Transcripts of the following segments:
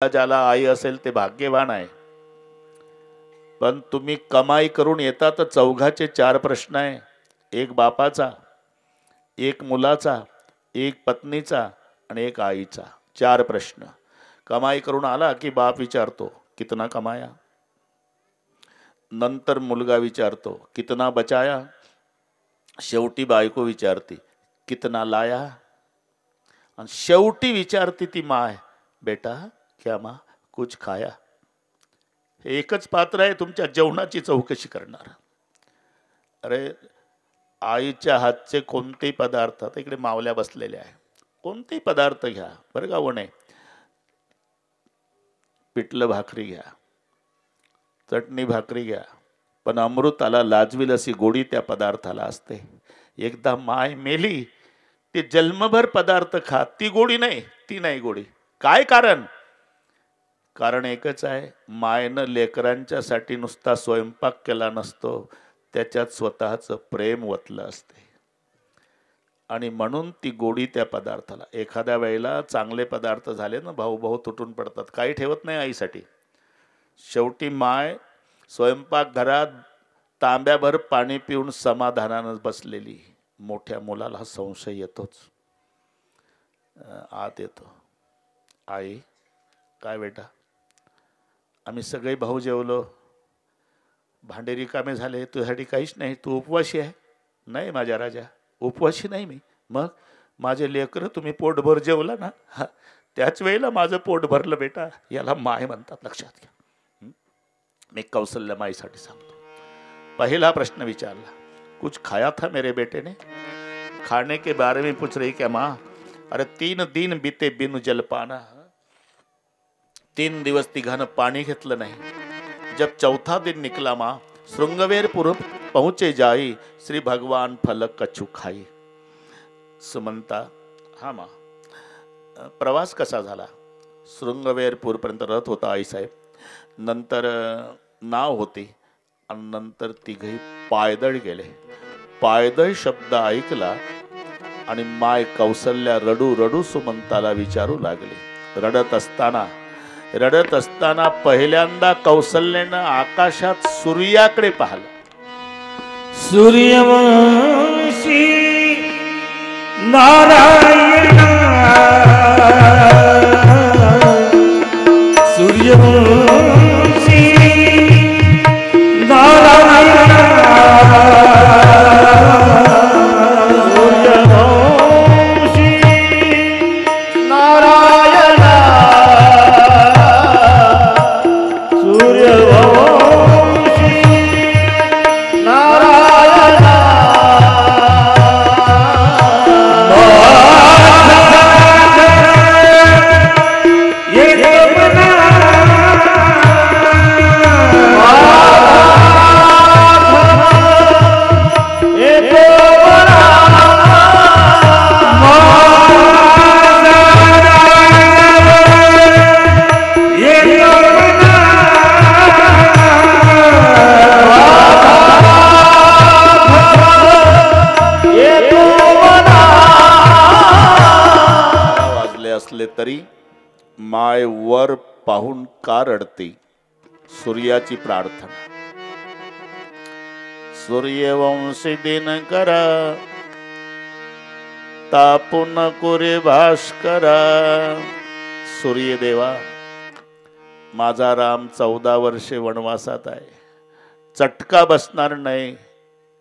ज्याला आई असेल ते भाग्यवान आहे. पण तुम्ही कमाई करून येता तर चौघाचे 4 प्रश्न आहे. एक बापाचा, एक मुलाचा, एक पत्नीचा आणि एक आईचा. 4 प्रश्न. कमाई करून आला की बाप विचारतो कितना कमाया. नंतर मुलगा विचारतो कितना बचाया. शेवटी बायको विचारते कितना लाया. आणि शेवटी विचारते ती माय, बेटा क्या माँ कुछ खाया. हे एकच पात्र आहे तुमच्या जेवणाची चौकशी करणार. अरे आईच्या हातचे कोणतेही पदार्थ, आता इकडे मावल्या बसलेल्या आहे, कोणतेही पदार्थ घ्या बरं का. वणे पिठलं भाकरी घ्या, चटणी भाकरी घ्या, पण अमृताला लाजवील अशी गोडी त्या पदार्थाला असते. एकदा माय मेली ते जन्मभर पदार्थ खा, ती गोडी नाही, ती नाही गोडी. काय कारण? कारण एकच आहे, मायनं लेकरांच्यासाठी नुसता स्वयंपाक केला नसतो, त्याच्यात स्वतःचं प्रेम वतलं असते. आणि म्हणून ती गोडी त्या पदार्थाला. एखाद्या वेळेला चांगले पदार्थ झाले ना, भाऊ भाऊ तुटून पडतात, काही ठेवत नाही आईसाठी. शेवटी माय स्वयंपाक घरात तांब्याभर पाणी पिऊन समाधानानं बसलेली. मोठ्या मुलाला संशय येतोच. आत येतो, आई काय बेटा, आम्ही सगळे भाऊ जेवलो, भांडे रिकामे झाले, तुझ्यासाठी काहीच नाही, तू उपवाशी आहे. नाही माझ्या राजा, उपवाशी नाही मी. मग माझे लेकरं तुम्ही पोटभर जेवला ना, हा त्याच वेळेला माझं पोट भरलं बेटा. याला माय म्हणतात, लक्षात घ्या. मी कौशल्य माईसाठी सांगतो. पहिला प्रश्न विचारला, कुछ खाया था मेरे बेटे ने. खाने के बारे में पूछ रही क्या माँ. अरे 3 दिन बीते बिन जलपाना. 3 दिवस तिघानं पाणी घेतलं नाही. जब चौथा दिन निकला माँ, श्रृंगवेरपुर पहुंचे जाई, श्री भगवान फलक कछु खाई. सुमंता, हा माँ. प्रवास कसा झाला? श्रृंगवेरपूर पर्यंत रथ होता आईसाहेब, नंतर नाव होती, आणि नंतर तिघही पायदळ गेले. पायदळ शब्द ऐकला आणि माय कौशल्या रडू रडू सुमंताला विचारू लागली. रडत असताना पहिल्यांदा कौशल्यानं आकाशात सूर्याकडे पाहिलं. सूर्यवंशी नारायण, सूर्यवंशी नारायण, सूर्यवंशी नारायण, सूर्यवंशी नारायण. तरी माय वर पाहून का रडते? सूर्याची प्रार्थना. सूर्यवंशी दिनकर तापू नको रे भास्करा. सूर्यदेवा, माझा राम 14 वर्षे वनवासात आहे, चटका बसणार नाही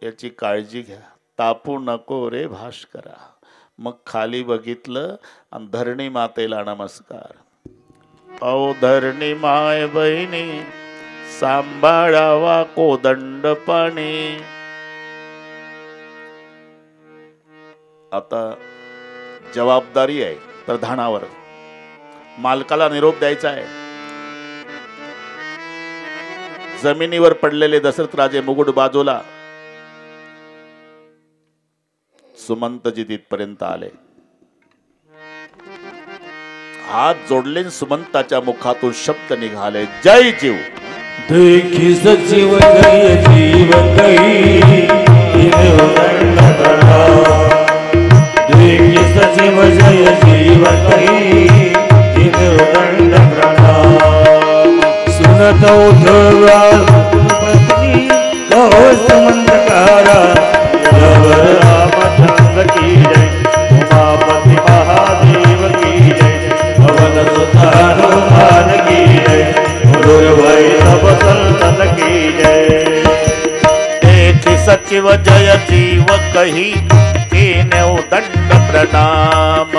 याची काळजी घ्या. तापू नको रे भास्करा. मग खाली बघितलं आणि धरणी मातेला नमस्कार. औ धरणी माय बहिणी, सांभाळावा कोदंड पाणी. आता जबाबदारी आहे प्रधानावर, मालकाला निरोप द्यायचा आहे. जमिनीवर पडलेले दशरथ राजे मुकुट बाजूला. सुमंतजी तिथपर्यंत आले, हात जोडले. सुमंताच्या मुखातून शब्द निघाले, जय जीव. देखी सजीव गई जीव गई, देखी सजीव जय जीव गई, दंड प्रणा. तुरत उठवा पत्नी कहो सुमंतकारा रामचंद्र की जय उमापति महादेव की जय पवन सुत हनुमान की जय गुरु भाई सब संतन की जय। देख सचिव जय जीव कही कीन्यौ दंड प्रणाम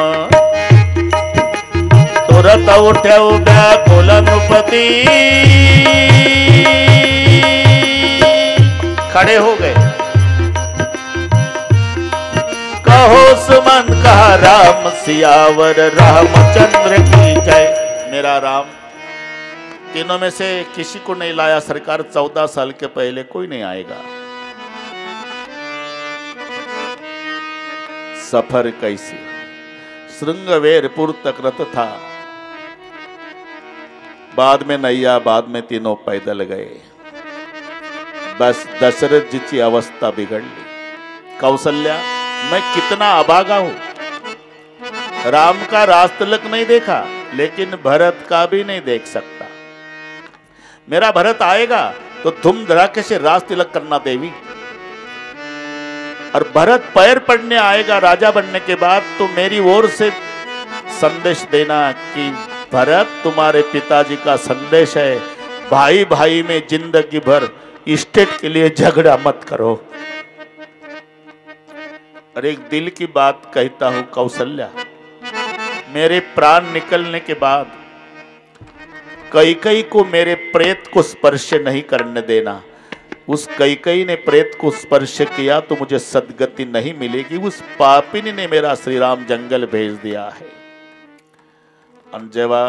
तुरत उठ्यौ व्याकुल नृपति खड़े हो गए। कहो सुमन कहा राम सियावर रामचंद्र की जय। मेरा राम तीनों में से किसी को नहीं लाया सरकार, 14 साल के पहले कोई नहीं आएगा। सफर कैसी श्रृंगवेरपुर तक रथ था, बाद में नैया, बाद में तीनों पैदल गए। बस दशरथ जी की अवस्था बिगड़ ली। कौशल्या मैं कितना अभागा हूं, राम का रास तिलक नहीं देखा लेकिन भरत का भी नहीं देख सकता। मेरा भरत आएगा तो धूम धड़ाके से रास तिलक करना देवी, और भरत पैर पड़ने आएगा राजा बनने के बाद तो मेरी ओर से संदेश देना कि भरत तुम्हारे पिताजी का संदेश है, भाई भाई में जिंदगी भर स्टेट के लिए झगड़ा मत करो। और एक दिल की बात कहता हूं कौशल्या, मेरे प्राण निकलने के बाद कैकई को मेरे प्रेत को स्पर्श नहीं करने देना। उस कैकई ने प्रेत को स्पर्श किया तो मुझे सदगति नहीं मिलेगी। उस पापिनी ने मेरा श्री राम जंगल भेज दिया है। आणि जेव्हा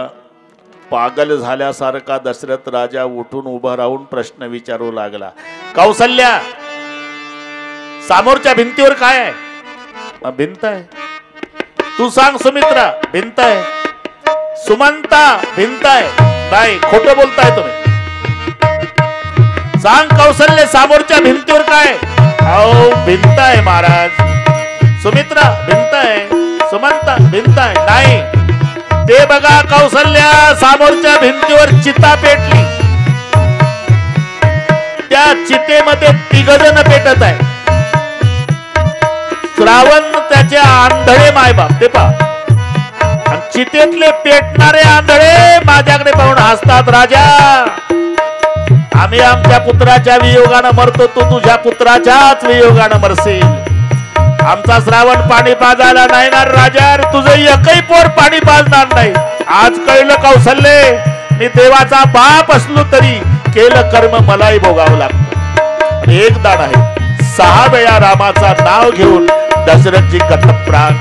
पागल झाल्यासारखा दशरथ राजा उठून उभा राहून प्रश्न विचारू लागला, कौशल्या समोरच्या भिंतीवर काय आहे? भिंत आहे। तू सांग सुमित्रा, भिंत आहे। सुमंता, भिंत आहे। नाही, खोटं बोलताय तुम्ही। सांग कौशल्य, समोरच्या भिंतीवर काय? अहो भिंत आहे महाराज। सुमित्रा, भिंत आहे। सुमंता, भिंत आहे। नाही, ते बघा कौशल्या, समोरच्या भिंतीवर चिता पेटली। त्या चितेमध्ये तिघजण पेटत आहे। श्रावण त्याचे आंधळे मायबाप, ते पहा, आणि चितेतले पेटणारे आंधळे माझ्याकडे पाहून हसतात। राजा, आम्ही आमच्या पुत्राच्या वियोगानं मरतो, तू तुझ्या पुत्राच्याच वियोगानं मरशील। आमचा श्रावण पाणी पाजायला नाही ना राजा, तुझं एकही पोर पाणी पाजणार नाही। आज कळलं कौशल्य, मी देवाचा बाप असलो तरी केलं कर्म मलाही भोगावं लागतं। एकदा नाही 6 वेळा रामाचा नाव घेऊन दशरथजी गतप्राण।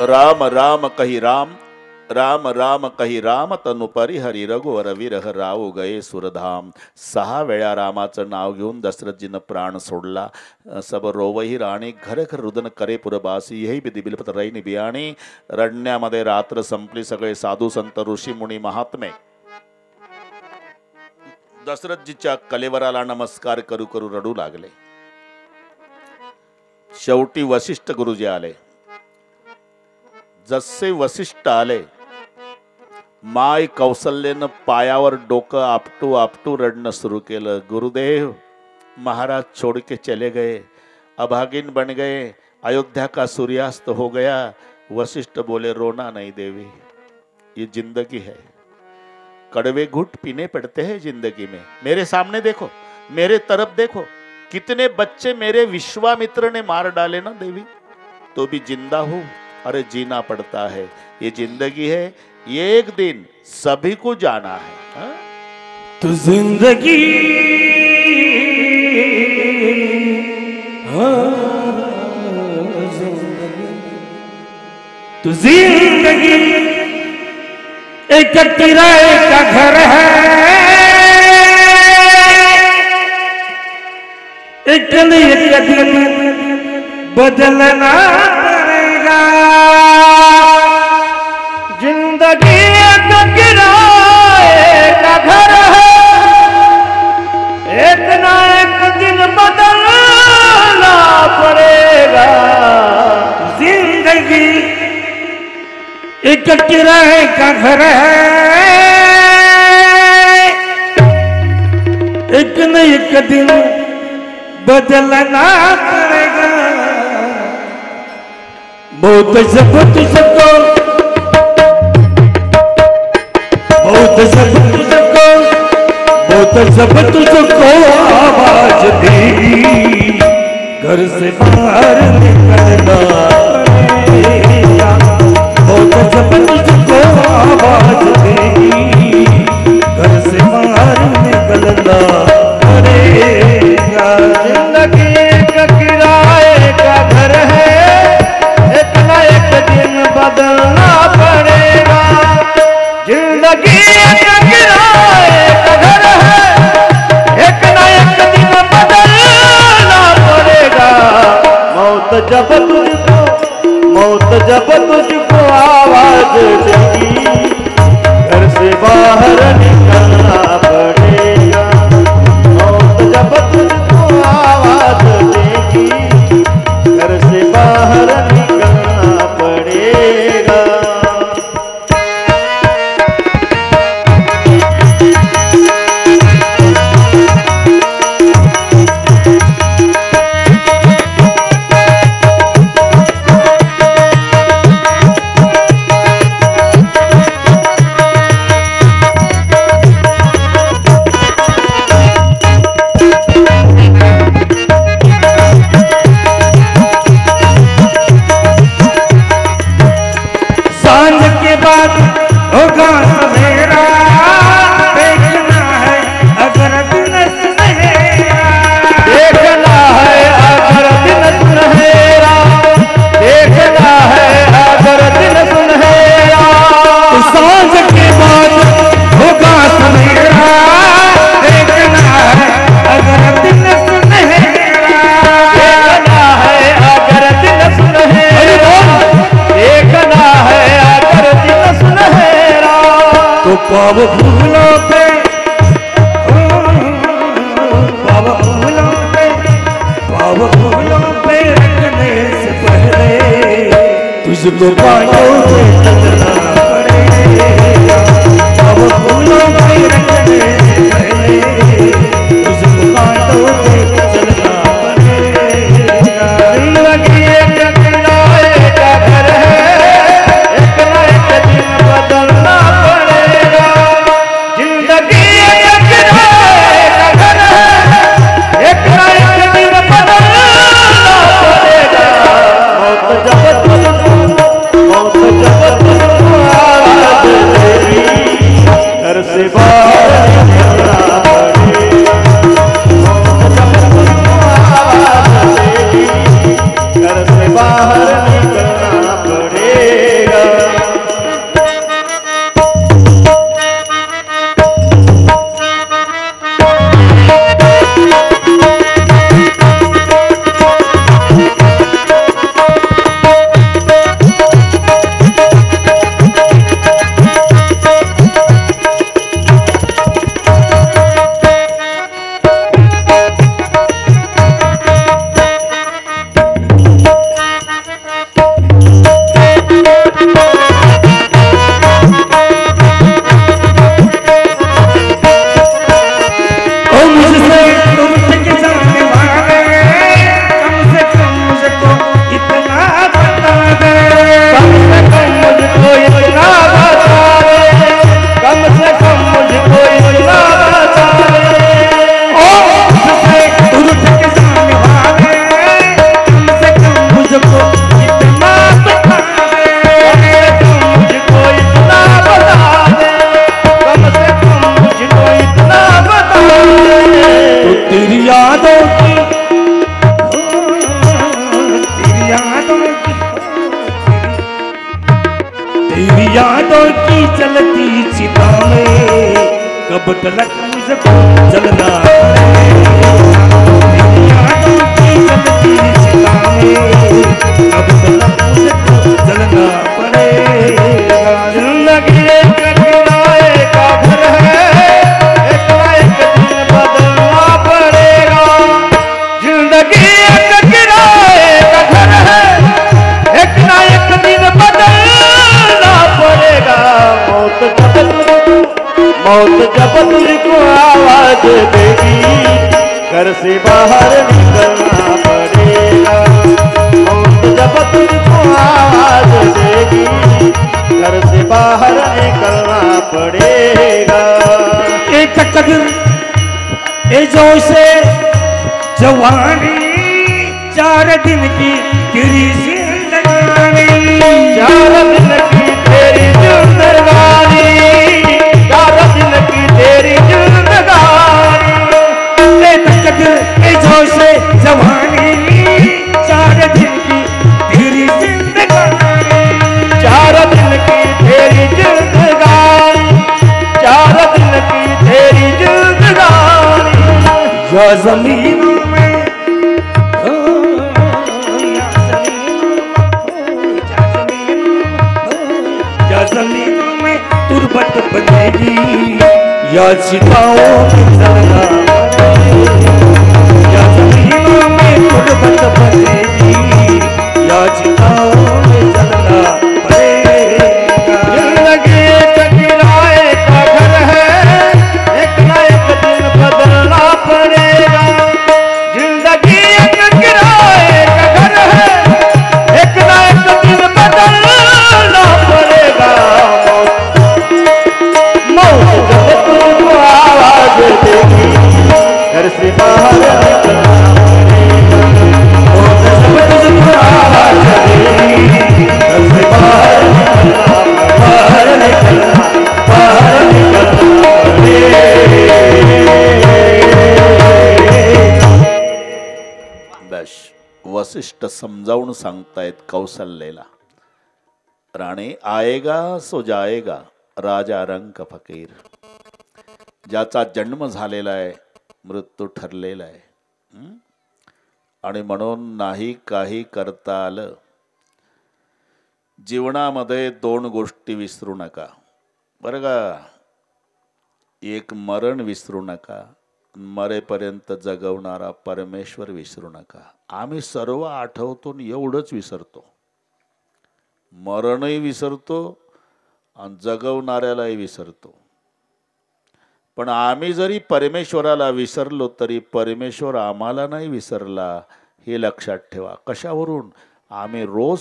राम राम कही राम, राम राम कही राम, तनु परिहरी रघुवर विरह राव गए सुरधाम। 6 वेळा रामाचं नाव घेऊन दशरथजीनं प्राण सोडला। सब रोवही राणी, घर घर रुदन करे पुरबासी, यही विधी बिलपत रैनी बियाणी। रडण्यामध्ये रात्र संपली, सगळे साधू संत ऋषी मुनी महात्मे दशरथजीच्या कलेवराला नमस्कार करू करू रडू लागले। शेवटी वशिष्ठ गुरुजी आले। जसे वशिष्ठ आले, माय कौशल्यनं पायावर डोकं आपटू आपटू रडणं सुरू केलं। गुरुदेव, महाराज छोड़ के चले गए, अभागिन बन गए, अयोध्या का सूर्यास्त हो गया। वशिष्ठ बोले, रोना नहीं देवी, ये जिंदगी है, कड़वे घुट पीने पड़ते हैं जिंदगी में। मेरे सामने देखो, मेरे तरफ देखो, कितने बच्चे मेरे विश्वामित्र ने मार डाले ना देवी, तो भी जिंदा हूं। अरे जीना पड़ता है, ये जिंदगी है, ये एक दिन सभी को जाना है। हा? तो जिंदगी तो जिंदगी एक किराए का घर है, एक न एक दिन बदलना पड़ेगा। जिंदगी एक किराए का घर है, एक ना एक दिन बदलना पड़ेगा। जिंदगी एक किराए का घर है, एक न एक दिन बदलना पड़ेगा। बहुत सब तुझको, बहुत सब तुझको, बहुत सब तुझको आवाज देगी। घर से बाहर निकलना पड़ेगा। बहुत सब तुझको आवाज देगी। घर से बाहर निकलना पड़ेगा। जिंदगी एक किराए का घर है, एक ना एक दिन बदलना पड़ेगा। जिंदगी एक किराए का घर है, एक ना एक दिन बदलना पड़ेगा। मौत जब तुझको, मौत जब तुझको आवाज देगी। घर से बाहर निकलना पड़ेगा। मौत जब तुझको आवाज देगी। घर से बाहर निकलना पड़ेगा। पाव फूलों पे, पाव फूलों पे, पाव फूलों पे रखने से पहले तुझको बातों पे चलना पड़ेगा। पाव फूलों पे रखने से पहले तुझको बातों पे चलना पड़ेगा। जिंदगी एक किराए का घर है, एक ना एक दिन बदलना पड़ेगा। जिंदगी एक किराए का घर है, एक ना एक दिन बदलना पड़ेगा। मौत जब तुझको, मौत जब तेरी यादों की तेरी यादों की तेरी यादों की चलती चिता में कब तलक मुझको जलना तेरी यादों की चलती चिता में कब तलक मुझको जलना पड़ेगा। जिंदगी एक किराए का घर है, एक ना एक दिन बदलना पड़ेगा। जिंदगी एक किराए का घर है, एक ना एक दिन बदलना पड़ेगा। मौत जब तुझको आवाज देगी, घर से बाहर निकलना पड़ेगा। मौत जब तुझको आवाज देगी, घर से बाहर निकलना पड़ेगा। एक कदर ए जोशे जवानी, 4 दिन की तेरी जिंदगानी, 4 दिन की तेरी जिंदगानी, 4 दिन की तेरी जिंदगानी। एक कदर ए जोशे जवानी, 4 दिन की तेरी जिंदगानी, 4 दिन की तेरी जिंदगानी, 4 दिन की तेरी जिंदगानी। या ज़मीनों में या ज़मीनों में तुरबत बनेगी, या चिताओं में जलना पड़ेगा। या ज़मीनों में तुरबत बनेगी, या चिताओं में जलना पड़ेगा। जिंदगी एक किराए का घर है, एक ना एक दिन बदलना पड़ेगा। जिंदगी एक किराए का घर है, एक ना एक दिन बदलना पड़ेगा। मौत जब तुझको आवाज देगी, घर से बाहर निकलना पड़ेगा। मौत जब तुझको आवाज देगी, घर से बाहर निकलना पड़ेगा। बस वसिष्ठ समजावून सांगतायत कौसल्याला, राणे आएगा सो जाएगा राजा रंक फकीर. ज्याचा जन्म झालेला आहे, मृत्यू ठरलेला आहे, आणि म्हणून नाही काही करता आलं. जीवनामध्ये 2 गोष्टी विसरू नका बरं का. एक मरण विसरू नका, मरेपर्यंत जगवणारा परमेश्वर विसरू नका. आम्ही सर्व आठवतो आणि एवढंच विसरतो. मरणही विसरतो आणि जगवणाऱ्यालाही विसरतो. पण आम्ही जरी परमेश्वराला विसरलो तरी परमेश्वर आम्हाला नाही विसरला, हे लक्षात ठेवा. कशावरून? आम्ही रोज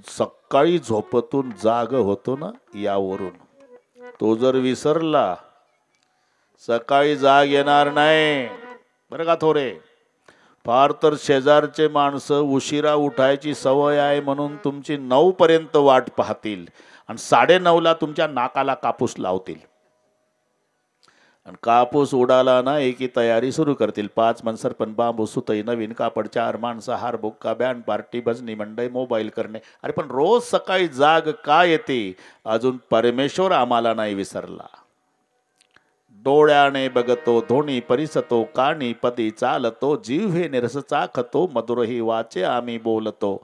सकाळी झोपेतून जाग होतो ना, यावरून. तो जर विसरला, सकाळी जाग येणार नाही बरं का थोरे. फार तर शेजारचे माणसं उशिरा उठायची सवय आहे म्हणून तुमची 9 पर्यंत वाट पाहतील आणि 9:30ला तुमच्या नाकाला कापूस लावतील. आणि कापूस उडाला नाही की तयारी सुरू करतील. 5 मन सरपण बांबू सुतई नवीन कापड 4 माणसं हार बुक्का बँड पार्टी भजनी मंडई मोबाईल करणे. अरे पण रोज सकाळी जाग का येते? अजून परमेश्वर आम्हाला नाही विसरला. डोळ्याने बघतो धोणी परिसतो, कानी पदी चालतो, जिव्हे निरस चाखतो, मधुरही वाचे आम्ही बोलतो.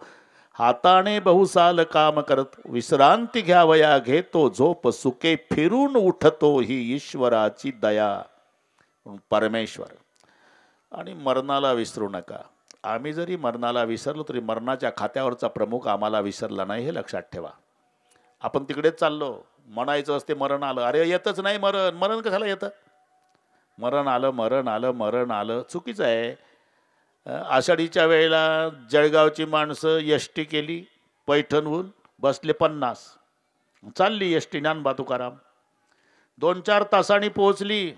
हाताने बहुसाल काम करत, विश्रांती घ्यावया घेतो, झोप सुके फिरून उठतो, ही ईश्वराची दया. परमेश्वर. आणि मरणाला विसरू नका. आम्ही जरी मरणाला विसरलो तरी मरणाच्या खात्यावरचा प्रमुख आम्हाला विसरला नाही, हे लक्षात ठेवा. आपण तिकडेच चाललो, म्हणायचं असते मरण आलं. अरे येतच नाही मरण. मरण कशाला येतं? मरण आलं मरण आलं मरण आलं चुकीचं आहे. आषाढीच्या वेळेला जळगावची माणसं एसटी केली, पैठणहून बसले 50, चालली एसटी ज्ञानबा तुकाराम. 2-4 तासांनी पोहोचली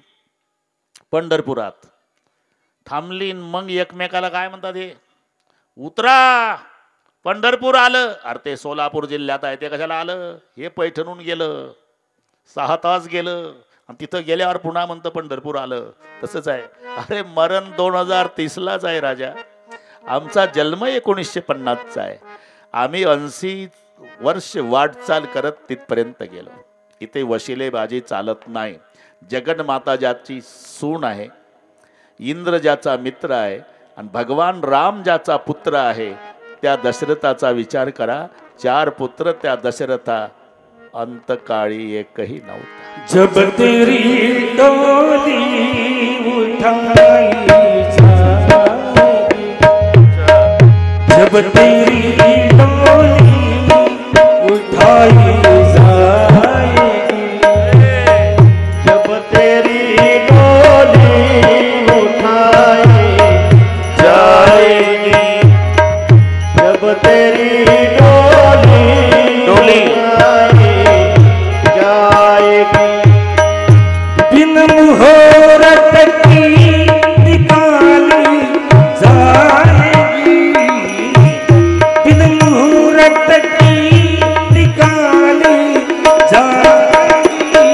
पंढरपुरात. थांबली, मग एकमेकाला काय म्हणतात, हे उतरा पंढरपूर आलं. अरे ते सोलापूर जिल्ह्यात आहे, ते कशाला आलं? हे पैठणहून गेलं, 6 तास गेलं. आणि तिथं गेल्यावर पुन्हा म्हणतं पंढरपूर आलं. तसंच आहे. अरे मरण 2030लाच आहे राजा. आमचा जन्म 1950चा आहे. आम्ही 80 वर्ष वाटचाल करत तिथपर्यंत गेलो. इथे वशिलेबाजी चालत नाही. जगन्माता ज्याची सून आहे, इंद्र ज्याचा मित्र आहे आणि भगवान राम ज्याचा पुत्र आहे, त्या दशरथाचा विचार करा. 4 पुत्र त्या दशरथा, अंतकाळी एकही नव्हता. जब तेरी डोली उठाई जाएगी, जब तेरी डोली उठाई जाएगी, जब तेरी डोली उठाई जाएगी, जब तेरी डोली बिन मुहूर्त की निकाली जाएगी, बिन मुहूर्त की निकाली जाएगी,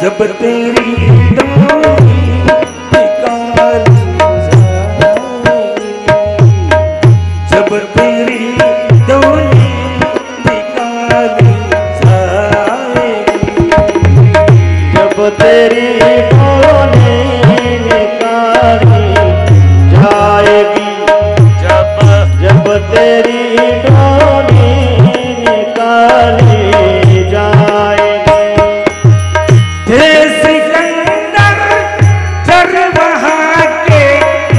जब तेरी डोली निकाली जाएगी, जब तेरी डोली निकाली जाएगी, जब तेरी डोली निकाली जाएगी, जब तेरी डोली निकाली जाएगी। हे सिकंदर चरवाहा के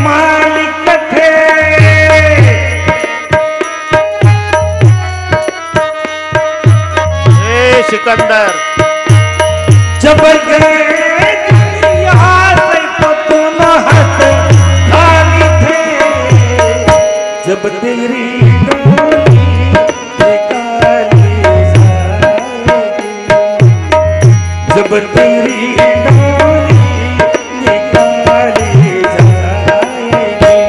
मालिक थे, हे सिकंदर, जब गए दुनिया से तो तुम हाथ खाली थे, जब तेरी डोली निकाली जाएगी, जब तेरी डोली निकाली जाएगी,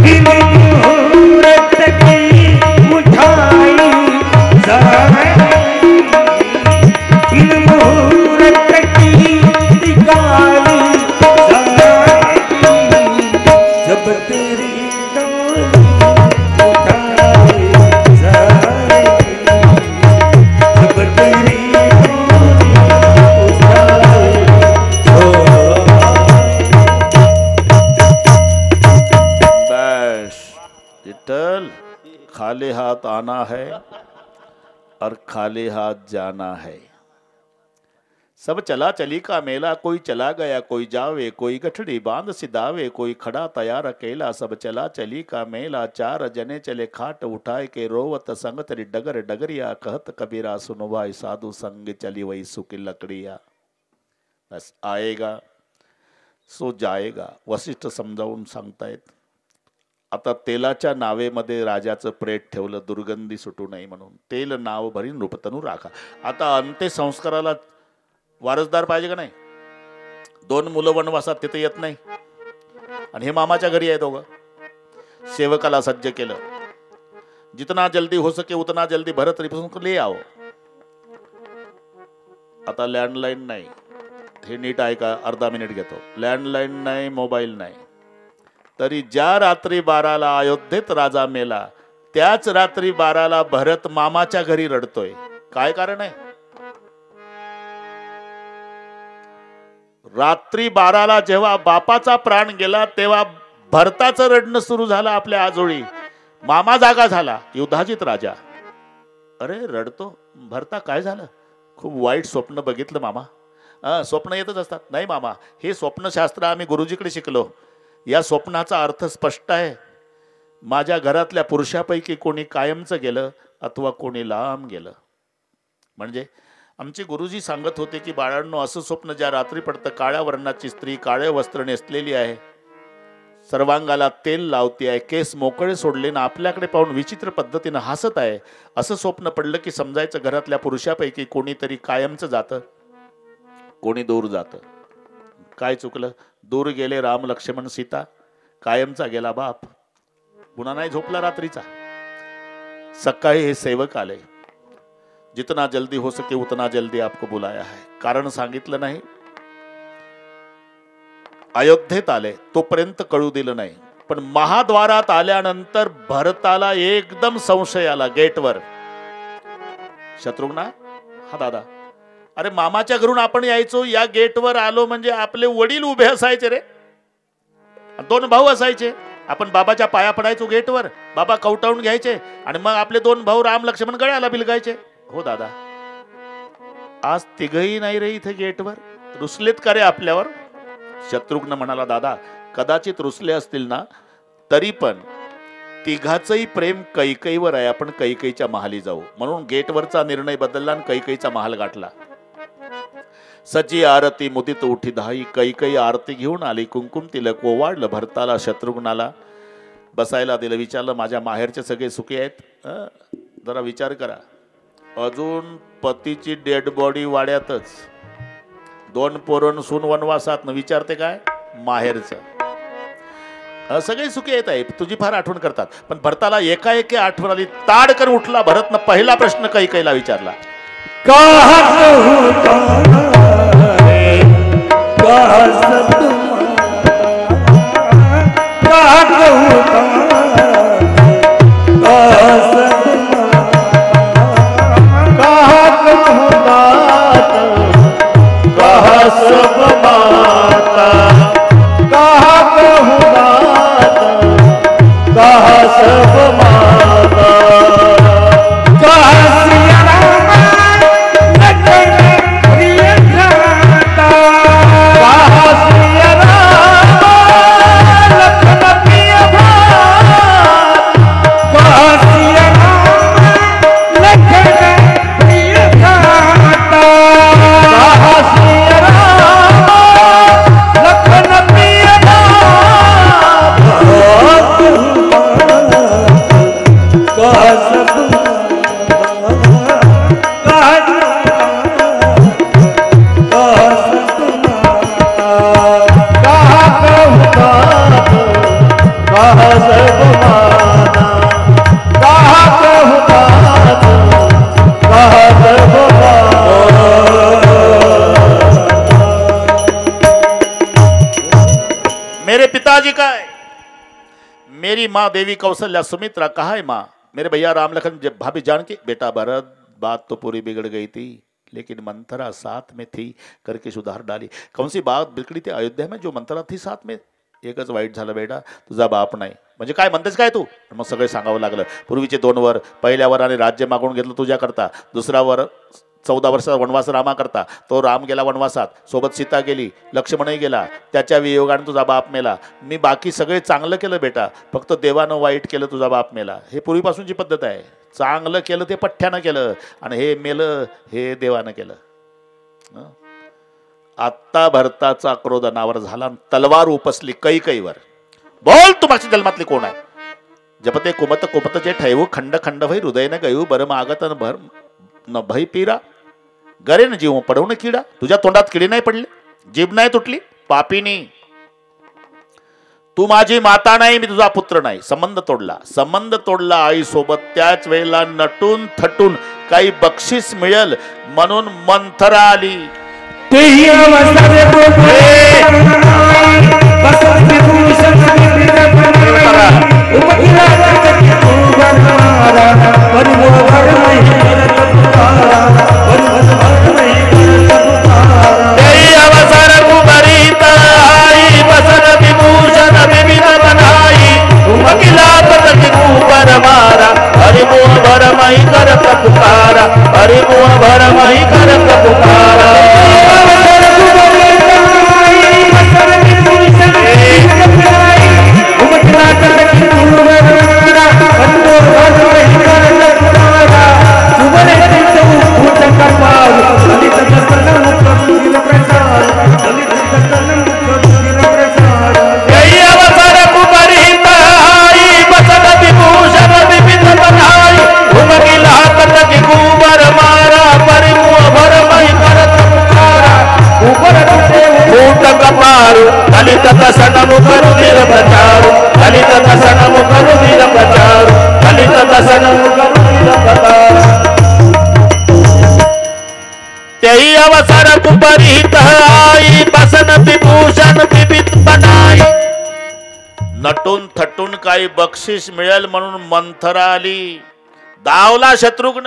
बिन मुहूर्त की उठाई जाएगी, बिन मुहूर्त की निकाली जाएगी, जब तेरी डोली उठाई जाएगी, जब तेरी डोली उठाई बस विठ्ठल, खाली हाथ आना है और खाली हाथ जाना है. सब चला चली का मेला, कोई चला गया कोई जावे, कोई गठड़ी बांध सिधावे, कोई खड़ा तैयार अकेला. सब चला चली का मेला, 4 जने चले खाट उठाए के, रोवत संग तरी डगर डगरिया, कहत कबीरा सुनो भाई साधु संग चली वही सुखी लकड़िया. बस आएगा सो जाएगा. वसिष्ठ समजावून सांगतायत. आता तेलाच्या नावेमध्ये राजाचं प्रेत ठेवलं, दुर्गंधी सुटू नये म्हणून. तेल नाव भरीन नृपतनू राखा. आता अंत्यसंस्काराला वारसदार पाहिजे का नाही? 2 मुलं वनवासात, तिथे येत नाही आणि हे मामाच्या घरी आहे दोघं. सेवकाला सज्ज केलं. जितना जल्दी हो सके उतना जल्दी भरत रिपुन ले आओ. आता लँडलाईन नाही, हे नीट ऐका, अर्धा मिनिट घेतो. लँडलाईन नाही, मोबाईल नाही, तरी ज्या रात्री 12ला अयोध्येत राजा मेला, त्याच रात्री 12ला भरत मामाच्या घरी रडतोय. काय कारण आहे? रात्री 12ला जेव्हा बापाचा प्राण गेला, तेव्हा भरताचं रडणं सुरू झालं आपल्या आजोळी. मामा जागा झाला, युधाजित राजा. अरे रडतो भरता, काय झालं? खूप वाईट स्वप्न बघितलं मामा. स्वप्न येतच असतात. नाही मामा, हे स्वप्नशास्त्र आम्ही गुरुजीकडे शिकलो. या स्वप्नाचा अर्थ स्पष्ट आहे. माझ्या घरातल्या पुरुषापैकी कोणी कायमचं गेलं अथवा कोणी लांब गेलं. म्हणजे आमचे गुरुजी सांगत होते की बाळांनो, असं स्वप्न ज्या रात्री पडतं, काळ्या वर्णाची स्त्री काळे वस्त्र नेसलेली आहे, सर्वांगाला तेल लावती आहे, केस मोकळे सोडले ना आपल्याकडे पाहून विचित्र पद्धतीनं हसत आहे, असं स्वप्न पडलं की समजायचं घरातल्या पुरुषापैकी कोणीतरी कायमचं जातं, कोणी दूर जातं. काय चुकलं? दूर गेले राम लक्ष्मण सीता, कायमचा गेला बाप. पुन्हा नाही झोपला रात्रीचा. सकाळी हे सेवक आले. जितना जल्दी हो सके उतना जल्दी आपको बुलाया है. कारण सांगितलं नाही. अयोध्येत आले तोपर्यंत कळू दिलं नाही, पण महाद्वारात आल्यानंतर भरताला एकदम संशय आला. गेटवर शत्रुघ्ना, हा दादा, अरे मामाच्या घरून आपण यायचो, या गेटवर आलो म्हणजे आपले वडील उभे असायचे रे, 2 भाऊ असायचे. आपण बाबाच्या पाया पडायचो गेटवर, बाबा कवटाळून घ्यायचे आणि मग आपले 2 भाऊ राम लक्ष्मण गळ्याला बिलगायचे. हो दादा, आज तिघही नाही रे इथे गेटवर, रुसलेत का रे आपल्यावर? शत्रुघ्न म्हणाला, दादा कदाचित रुसले असतील ना, तरी पण तिघाचंही प्रेम कैकेयीवर आहे, आपण कैकेयीच्या महाली जाऊ. म्हणून गेटवरचा निर्णय बदलला आणि कैकेयीचा महाल गाठला. सची आरती मुदित उठी धाई, कैकेयी आरती घेऊन आली, कुंकुम तिलक ओवाळलं. भरताला शत्रुघ्नाला बसायला दिलं. विचारलं, माझ्या माहेरचे सगळे सुखी आहेत? जरा विचार करा, अजून पतीची डेड बॉडी वाड्यातच, 2 पोरण सून वनवासात, विचारते काय माहेरचं? सगळे सुखी येत आहे, तुझी फार आठवण करतात. पण भरताला एकाएकी आठवण आली. ताडकन उठला भरतनं, पहिला प्रश्न कैकेयीला विचारला, मेरी माँ देवी कौशल्या सुमित्रा कहाँ है माँ? मेरे भैया राम लखन जब भाभी जानकी, बेटा भरत बात तो पूरी बिगड़ गई थी, लेकिन मंथरा साथ में थी करके सुधार डाली. कौन सी बात बिगड़ी थी अयोध्या में जो मंथरा थी साथ में? एकच वाईट झालं बेटा, तुझा बाप नाही. म्हणजे काय म्हणतेस काय तू? मग सगळे सांगावं लागलं. पूर्वीचे 2 वर, पहिल्या वराने राज्य मागून घेतलं तुझ्या करता, दुसरा वर 14 वर्षाचा वनवास रामा करता, तो राम गेला वनवासात, सोबत सीता गेली, लक्ष्मणही गेला, त्याच्या वियोगाने तुझा बाप मेला. मी बाकी सगळे चांगलं केलं बेटा, फक्त देवानं वाईट केलं, तुझा बाप मेला. हे पूर्वीपासूनची पद्धत आहे. चांगलं केलं ते पठ्ठ्यानं केलं आणि हे मेलं हे देवानं केलं. आत्ता भरताचा क्रोध अनावर झाला, तलवार उपसली कैकेयीवर. बोल, तू मागच्या जन्मातली कोण आहे? जपते कुमत कुमत जे ठेवू, खंड खंड भई हृदय न गयू, बर मागत न भर न भई पीरा, गरे न जीव पडवून किडा. तुझ्या तोंडात किडी नाही पडली, जीभ नाही तुटली, पापीनी. तू माझी माता नाही, मी तुझा पुत्र नाही. संबंध तोडला आई सोबत. त्याच वेळेला नटून थटून काही बक्षीस मिळेल म्हणून मंथरा आली. अवसर कुपरीत आई बसन विभूषण विविध बनाई. नटून थटून काही बक्षीस मिळेल म्हणून मंथरा आली. धावला शत्रुघ्न.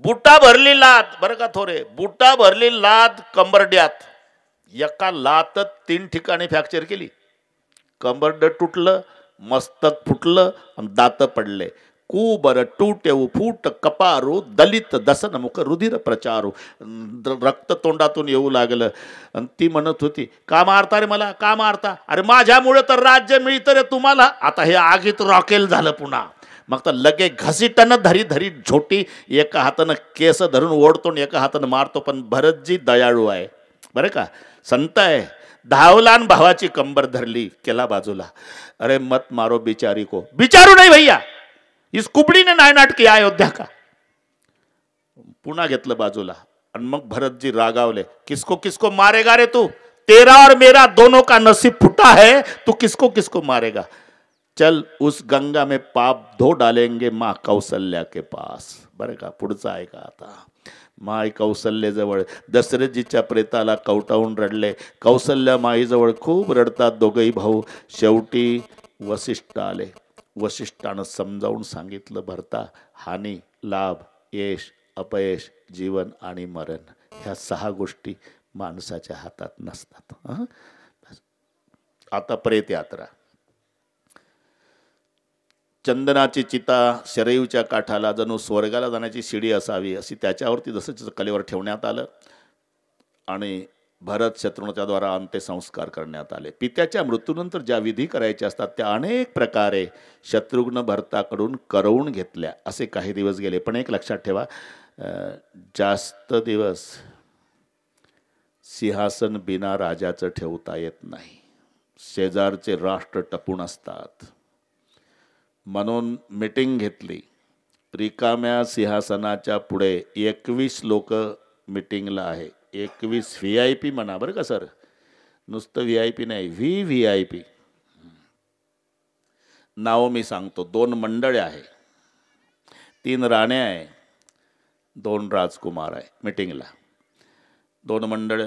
बुटा भरली लात बरं का थोरे, बुटा भरली लात कंबरड्यात. एका लातच 3 ठिकाणी फ्रॅक्चर केली. कंबरड तुटलं, मस्तक फुटलं आणि दात पडले. कुबर टूटेऊ फूट कपारू दलित दसन मुख रुधिर प्रचारू. रक्त तोंडातून येऊ लागलं आणि ती म्हणत होती, का मारता रे मला, का मारता? अरे माझ्यामुळे तर राज्य मिळतं रे तुम्हाला. आता हे आगीत रॉकेल झालं पुन्हा. मग तर लगे घसीटनं धरी धरी झोटी, एका हातानं केस धरून ओढतो आणि एका हातानं मारतो. पण भरतजी दयाळू आहे बरं का, संत आहे. धावला आणि भावाची कंबर धरली, केला बाजूला. अरे मत मारो बिचारी को. बिचारू नाही भैया, इस कुबड़ी ने नायनाट किया अयोध्या का. पुन्हा घेतलं बाजूला. आणि मग भरतजी रागावले, किसको किसको मारेगा रे तू? तेरा और मेरा दोनों का नसीब फुटा है, तू किसको किसको मारेगा? चल उस गंगा में पाप धो डालेंगे माँ कौशल्या के पास. बरं का, पुढचं ऐका आता. माई कौशल्यजवळ दशरथजीच्या प्रेताला कवटावून रडले. कौशल्या माईजवळ खूप रडतात दोघही भाऊ. शेवटी वसिष्ठ आले. वसिष्ठानं समजावून सांगितलं, भरता, हानी, लाभ, यश, अपयश, जीवन आणि मरण ह्या 6 गोष्टी माणसाच्या हातात नसतात. आता प्रेत यात्रा. चंदनाची चिता शरयूच्या काठाला जणू स्वर्गाला जाण्याची शिडी असावी अशी त्याच्यावरती जसं कलेवर ठेवण्यात आलं आणि भरत शत्रुघ्नाच्या द्वारा अंत्यसंस्कार करण्यात आले. पित्याच्या मृत्यूनंतर ज्या विधी करायच्या असतात त्या अनेक प्रकारे शत्रुघ्न भरताकडून करवून घेतल्या. असे काही दिवस गेले. पण एक लक्षात ठेवा, जास्त दिवस सिंहासन बिना राजाचं ठेवता येत नाही. शेजारचे राष्ट्र टपून असतात. म्हणून मीटिंग घेतली. रिकाम्या सिंहासनाच्या पुढे 21 लोक मीटिंगला आहे. 21 VIP म्हणा बरं का सर, नुसतं VIP नाही, VIP. नाव मी सांगतो. 2 मंडळे आहे, 3 राण्या आहे, 2 राजकुमार आहे मीटिंगला. 2 मंडळ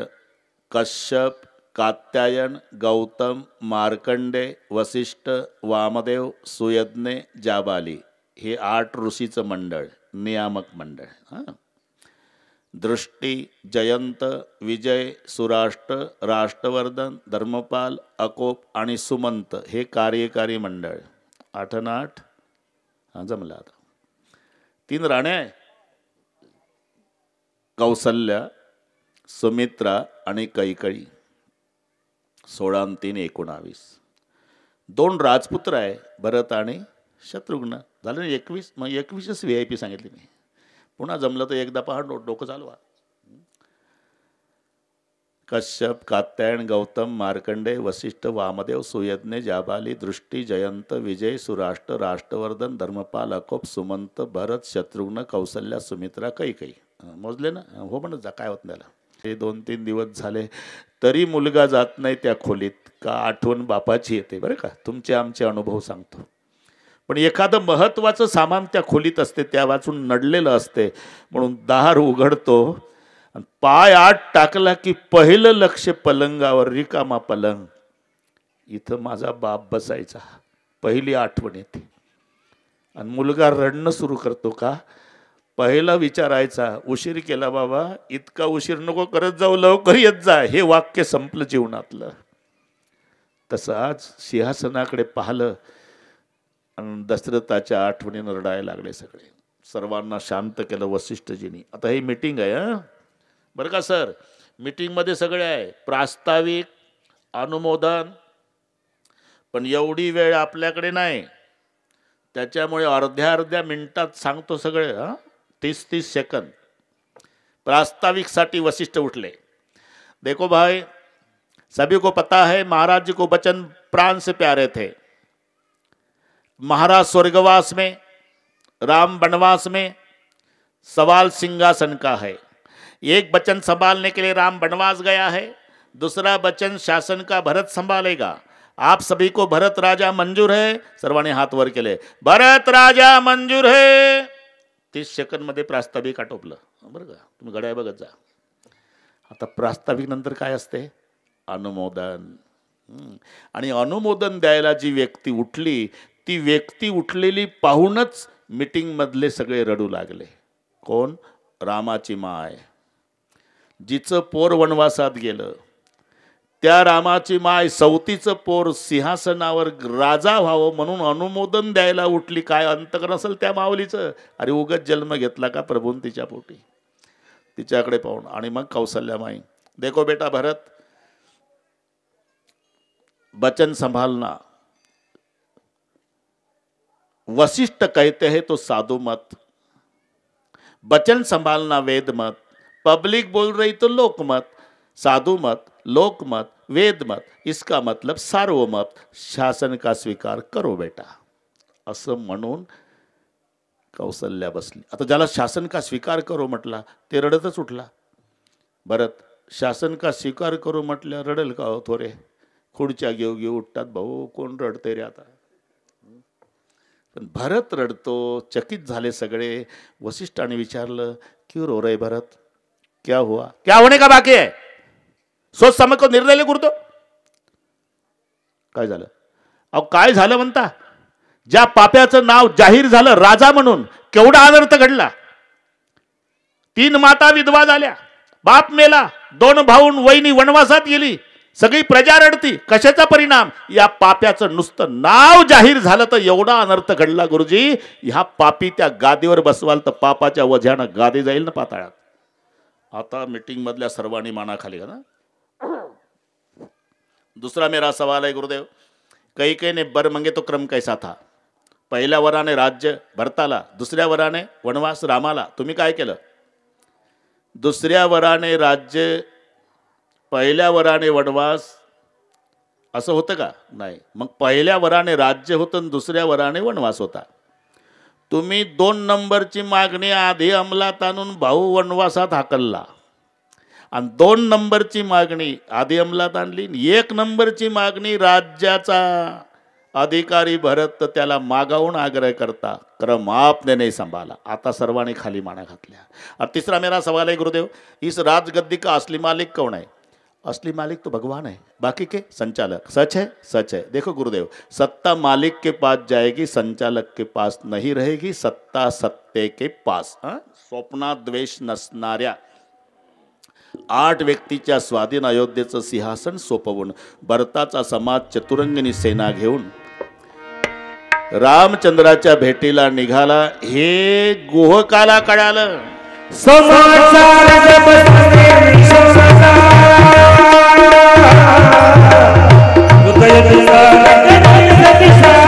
कश्यप, कात्यायन, गौतम, मार्कंडे, वसिष्ठ, वामदेव, सुयज्ञ, जाबाली हे 8 ऋषीचं मंडळ, नियामक मंडळ. हां, दृष्टी, जयंत, विजय, सुराष्ट्र, राष्ट्रवर्धन, धर्मपाल, अकोप आणि सुमंत हे कार्यकारी मंडळ. 8 आणि 8 हां जमलं. आता 3 राण्या आहे, कौसल्या, सुमित्रा आणि कैकई. 16 आणि 3 19. 2 राजपुत्र आहे, भरत आणि शत्रुघ्न. झालं 21. मग 21च VIP सांगितले मी. पुन्हा जमलं तर एकदा पहा, डोकं चालवा. कश्यप, कात्यायन, गौतम, मार्कंडे, वसिष्ठ, वामदेव, सुयज्ञ, जाबाली, दृष्टी, जयंत, विजय, सुराष्ट्र, राष्ट्रवर्धन, धर्मपाल, अकोप, सुमंत, भरत, शत्रुघ्न, कौसल्या, सुमित्रा, कैकई. मोजले ना? हो म्हणत जा, काय होत नाही. हे 2-3 दिवस झाले तरी मुलगा जात नाही त्या खोलीत. का आठवण बापाची येते बरं का. तुमचे आमचे अनुभव सांगतो. पण एखादं महत्त्वाचं सामान त्या खोलीत असते, त्या वाचून नडलेलं असते. म्हणून दार उघडतो आणि पाय आत टाकला की पहिलं लक्ष पलंगावर, रिकामा पलंग. इथं माझा बाप बसायचा. पहिली आठवण येते. आणि मुलगा रडणं सुरू करतो. का? पहिला विचारायचा, उशीर केला बाबा, इतका उशीर नको करत जाऊ, लवकर येत जा. हे वाक्य संपलं जीवनातलं. तसं आज सिंहासनाकडे पाहिलं आणि दशरथाच्या आठवणीनं रडायला लागले सगळे. सर्वांना शांत केलं वसिष्ठजींनी. आता ही मीटिंग आहे हां बरं का सर. मीटिंगमध्ये सगळे आहे, प्रास्ताविक, अनुमोदन. पण एवढी वेळ आपल्याकडे नाही, त्याच्यामुळे अर्ध्या मिनिटात सांगतो सगळे. हां 30-30 सेकंद. प्रास्ताविकसाठी वशिष्ठ उठले. देखो भाई, सभी को पता है महाराज जी को वचन प्राण से प्यारे थे. महाराज स्वर्गवास में, राम वनवास में, सवाल सिंहासन का है. एक वचन संभालने के लिए राम वनवास गया है, दूसरा वचन शासन का भरत संभालेगा. आप सभी को भरत राजा मंजूर है? सर्वांनी हात वर केले. भरत राजा मंजूर है. 30 सेकंद मध्ये प्रास्ताविक आटोपलं बरं का. तुम्ही घड्याळ बघत जा. आता प्रास्ताविक नंतर काय असते? अनुमोदन. आणि अनुमोदन द्यायला जी व्यक्ती उठली, ती व्यक्ती उठलेली पाहूनच मीटिंग मधले सगळे रडू लागले. कोण? रामाची माय, जिचं पोर वनवासात गेलं. त्या रामाची माय सवतीचं पोर सिंहासनावर राजा व्हावं म्हणून अनुमोदन द्यायला उठली. काय अंतकरण असेल त्या माऊलीचं? अरे उगाच जन्म घेतला का प्रभून तिच्या पोटी? तिच्याकडे पाहून. आणि मग कौशल्या माई, देखो बेटा भरत, बचन संभालना. वशिष्ठ कहते हैं तो साधु मत, बचन संभालना वेद मत. पब्लिक बोल रही तो लोक मत, साधु मत, लोक मत, वेद मत, इसका मतलब सार्वमत. शासन का स्वीकार करो बेटा. असं म्हणून कौशल्या बसली. आता ज्याला शासन का स्वीकार करो म्हटला ते रडतच उठला. भरत शासन का स्वीकार करो म्हटल्या रडेल का हो थोरे? खुर्च्या घेऊ घेऊ उठतात. भाऊ कोण रडते रे आता? पण भरत रडतो. चकित झाले सगळे. वशिष्ठाने विचारलं, क्यों रो रहे भरत? क्या हुआ? क्या होने का बाकी है? सोच समझ को निर्णय ले गुरुदेव. काय झालं? अहो काय झालं म्हणता? ज्या पाप्याचं नाव जाहीर झालं राजा म्हणून, केवढा अनर्थ घडला. 3 माता विधवा झाल्या, बाप मेला, 2 भाऊन वहिनी वनवासात गेली, सगळी प्रजा रडती. कशाचा परिणाम? या पाप्याचं नुसतं नाव जाहीर झालं तर एवढा अनर्थ घडला गुरुजी. ह्या पापी त्या गादीवर बसवाल तर पापाच्या वझ्यानं गादी जाईल ना पाताळात. आता मीटिंग मधल्या सर्वांनी माना खाली का ना. दूसरा मेरा सवाल है गुरुदेव, कई ने बर मंगे तो क्रम कैसा था? पहिल्या वराने राज्य भरताला, दुसऱ्या वराने वनवास रामाला. तुम्ही काय केलं? दुसऱ्या वराने राज्य, पहिल्या वराने वनवास. असं होतं का? नाही. मग पहिल्या वराने राज्य होतं आणि दुसऱ्या वराने वनवास होता. तुम्ही 2 नंबरची मागणी आधी अंमलात आणून भाऊ वनवासात हाकलला, आणि 2 नंबरची मागणी आधी अंमलात आणली. 1 नंबरची मागणी राज्याचा अधिकारी भरत तर त्याला मागावून आग्रह करता. क्रम आपने नहीं संभाला. आता सर्वांनी खाली माना घातल्या. और तीसरा मेरा सवाल है गुरुदेव, इस राजगद्दी का असली मालिक कौन है? असली मालिक तो भगवान है, बाकी के संचालक. सच है? सच है. देखो गुरुदेव, सत्ता मालिक के पास जाएगी, संचालक के पास नहीं रहेगी. सत्ता सत्ते के पास. स्वप्नाद्वेष नसणाऱ्या 8 व्यक्तीच्या स्वाधीन अयोध्येचं सिंहासन सोपवून भरताचा समाज चतुरंगिनी सेना घेऊन रामचंद्राच्या भेटीला निघाला. हे गुहकाला कळालं. समाचार जब सने सदा उदय दिशा गगन दिशा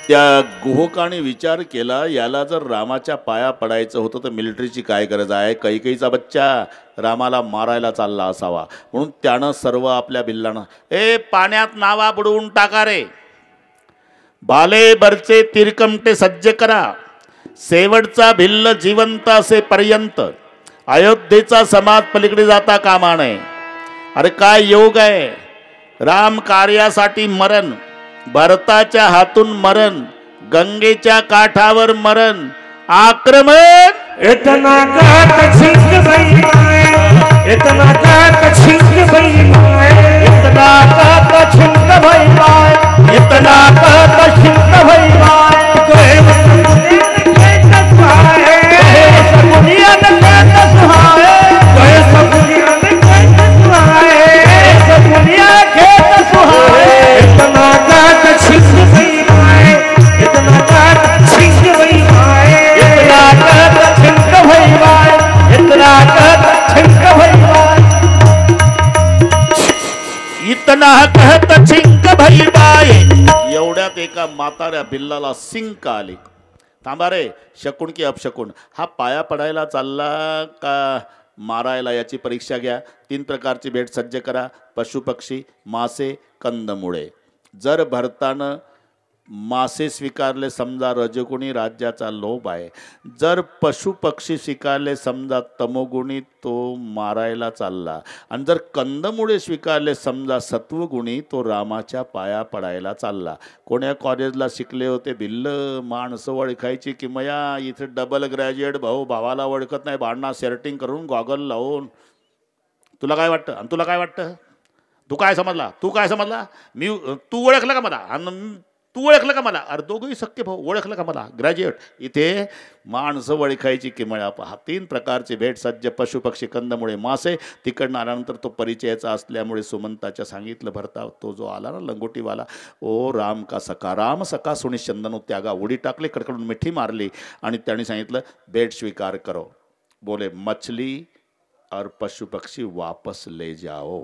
त्या गुहकाने विचार केला, याला जर रामाच्या पाया पडायचं होतं तर मिलिटरीची काय गरज आहे? कैकेयीचा बच्चा रामाला मारायला चालला असावा. म्हणून त्यानं सर्व आपल्या भिल्लानं, ए पाण्यात नावा बुडवून टाका रे, भाले बरचे तिरकमटे सज्ज करा, शेवटचा भिल्ल जिवंत असेपर्यंत अयोध्येचा समाज पलीकडे जाता कामा नये. अरे काय योग आहे! राम कार्यासाठी मरण, भरताच्या हातून मरण, गंगेच्या काठावर मरण, आक्रमण. इतना काट छिंक भई माए, इतना काट छिंक भई माए, इतना काट छिंक भई माए, इतना काट छिंक भई माए. दुनिया ने कहता सुहाए, दुनिया ने कहता सुहाए, दुनिया कहता सुहाए. इतना काट छिंक भई माए, इतना काट छिंक भई माए, इतना काट छिंक भई माए, इतना काट छिंक भई माए. कहा कहत छिंक भई बाये. एवढ्यात एका म्हाताऱ्या बिल्लाला सिंक आली. थांबा रे, शकून की अपशकून, हा पाया पडायला चालला का मारायला याची परीक्षा घ्या. 3 प्रकारची भेट सज्ज करा. पशुपक्षी, मासे, कंदमुळे. जर भरतानं मासे स्वीकारले समजा रजगुणी राज्याचा लोभ आहे. जर पशुपक्षी स्वीकारले समजा तमोगुणी तो मारायला चालला. आणि जर कंदमुळे स्वीकारले समजा सत्वगुणी तो रामाच्या पाया पडायला चालला. कोण्या कॉलेजला शिकले होते भिल्ल? माणसं ओळखायची की मया इथे डबल ग्रॅज्युएट भाऊ भावाला ओळखत नाही, भांडणा सेटिंग करून गॉगल लावून. तुला काय वाटतं? आणि तुला काय वाटतं? तू काय समजला? तू काय समजला? तू ओळखलं का मला? आणि तू ओळखलं का मला? अरे दोघंही सख्खे भाऊ, ओळखलं का मला? ग्रॅज्युएट. इथे माणसं ओळखायची किमया पहा. 3 प्रकारची भेट सज्ज. पशुपक्षी, कंदमुळे, मासे. तिकडनं आल्यानंतर तो परिचयाचा असल्यामुळे सुमंताच्या सांगितलं भरता. तो जो आला ना लंगोटीवाला, ओ राम का सखा, राम सखा सुनी चंदनो त्यागा. उडी टाकली, कडकडून मिठी मारली आणि त्यांनी सांगितलं भेट स्वीकार करो. बोले मछली और पशुपक्षी वापस ले जाओ,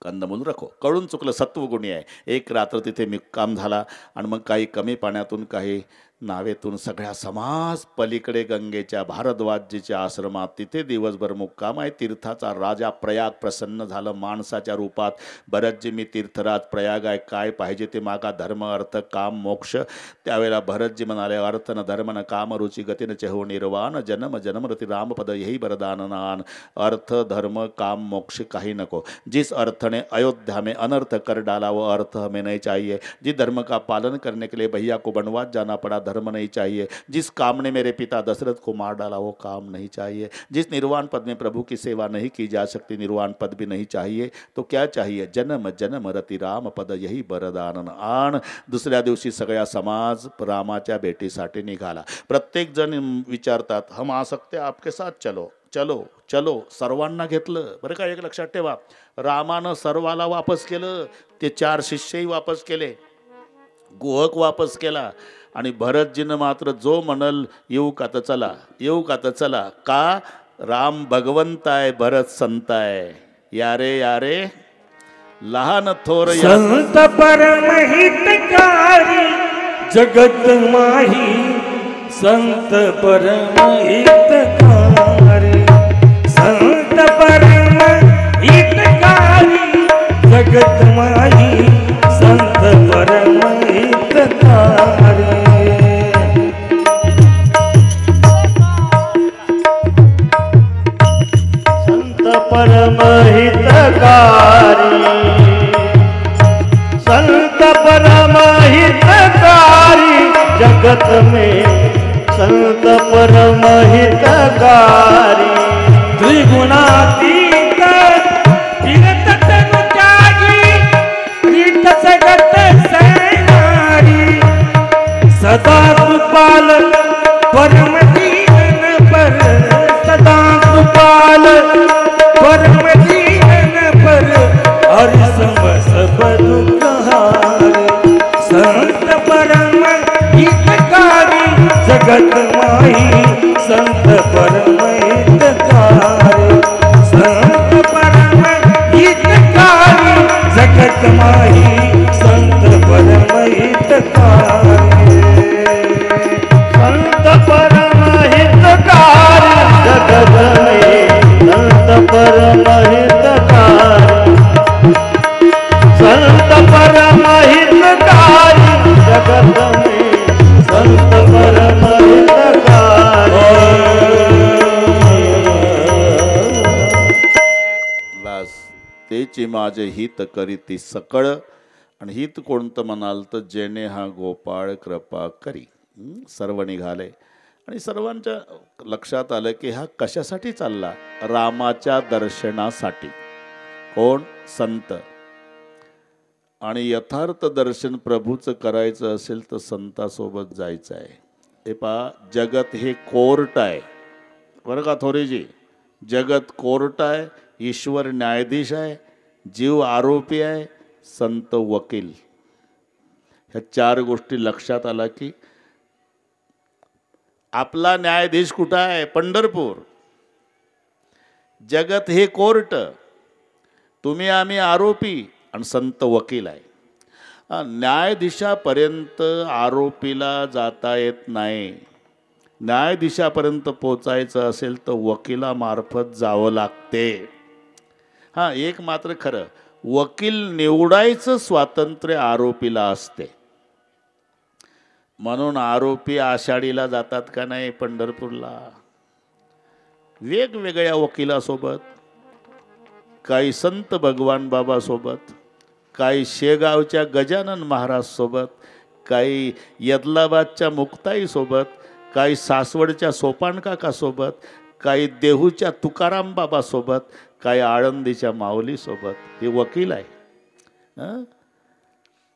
कंदमूल रखो. कळून चुकलं, सत्वगुणी आहे. 1 रात्र तिथे मुक्काम झाला आणि मग काही कमी पाण्यातून काही नावेतून सगळ्या समाज पलीकडे गंगेच्या भारद्वाजजीच्या आश्रमात तिथे दिवसभर मुक्काम आहे. तीर्थाचा राजा प्रयाग प्रसन्न झालं माणसाच्या रूपात. भरतजी मी तीर्थराज, प्रयाग आहे, काय पाहिजे ते मागा, धर्म अर्थ काम मोक्ष. त्यावेळेला भरतजी म्हणाले अर्थ न धर्म न काम रुचि गती न चहो निर्वाण, जन्म जन्मरती रामपद यही वरदान नान. अर्थ धर्म काम मोक्ष काही नको. जिस अर्थ ने अयोध्या में अनर्थ कर डाला वो अर्थ हमें नहीं चाहिए. जिस धर्म का पालन करने के लिए भैया को वनवास जाना पड़ा धर्म नहीं चाहिए. जिस काम ने मेरे पिता दशरथ को मार डाला वो काम नहीं चाहिए. जिस निर्वाण पद में प्रभु की सेवा नहीं की जा सकती निर्वाण पद भी नहीं चाहिए. तो क्या चाहिए? जन्म जन्म रति राम पद यही वरदान आण. दुसऱ्या दिवशी सगळ्या समाज रामाच्या भेटीसाठी निघाला. प्रत्येक जण विचारतात हम आ सकते आपके साथ? चलो चलो चलो. सर्वांना घेतलं बरं का. एक लक्षात ठेवा, रामानं सर्वाला वापस केलं. ते 4 शिष्यही वापस केले, गोहक वापस केला. आणि भरतजीनं मात्र जो म्हणल येऊ का तर चला, येऊ का तर चला. का? राम भगवंत आहे, भरत संत आहे. यारे यारे लहान थोर संत परम हितकारी जगत माही. संत परम हितकारी, संत परम हितकारी जगत माही. संत परम हितकारी. परम हितकारी, संत परम हितकारी जगत में. संत परम हितकारी. त्रिगुणातीत तीर्थ तनु त्यागी, तीर्थ जगत सैनारी. सदा कृपाल परम दीन पर, सदा कृपाल परम दीन पर. हरि संग सब दुख हारे. संत परम हितकारी जगत माही. संत परम हितकारी, संत परम हितकारी जगत माही. संत परम हितकारी. संत परम हितकारी जगत में. संत परम हितकारी, संत परम हितकारी जगत में. संत परम हितकारी. बस तेची माझे हित करीती सकळ. आणि हित कोणतं म्हणाल तर जेणे हा गोपाळ कृपा करी. सर्व निघाले आणि सर्वांच्या लक्षात आलं की हा कशासाठी चालला? रामाच्या दर्शनासाठी. कोण? संत. आणि यथार्थ दर्शन प्रभूचं करायचं असेल तर संतासोबत जायचं आहे. हे पहा, जगत हे कोर्ट आहे बरं का थोरेजी. जगत कोर्ट आहे, ईश्वर न्यायाधीश आहे, जीव आरोपी आहे, संत वकील. ह्या 4 गोष्टी लक्षात आला की आपला न्यायाधीश कुठं आहे? पंढरपूर. जगत हे कोर्ट, तुम्ही आम्ही आरोपी आणि संत वकील आहे. न्यायाधीशापर्यंत आरोपीला जाता येत नाही. न्यायाधीशापर्यंत पोचायचं असेल तर वकिलामार्फत जावं लागते. हां, एक मात्र खरं, वकील निवडायचं स्वातंत्र्य आरोपीला असते. म्हणून आरोपी आषाढीला जातात का नाही पंढरपूरला, वेगवेगळ्या वकिलासोबत, काही संत भगवान बाबासोबत, काही शेगावच्या गजानन महाराज सोबत, काही यदलाबादच्या मुक्ताईसोबत, काही सासवडच्या सोपान काकासोबत, काही देहूच्या तुकाराम बाबासोबत, काही आळंदीच्या माऊलीसोबत. हे वकील आहे.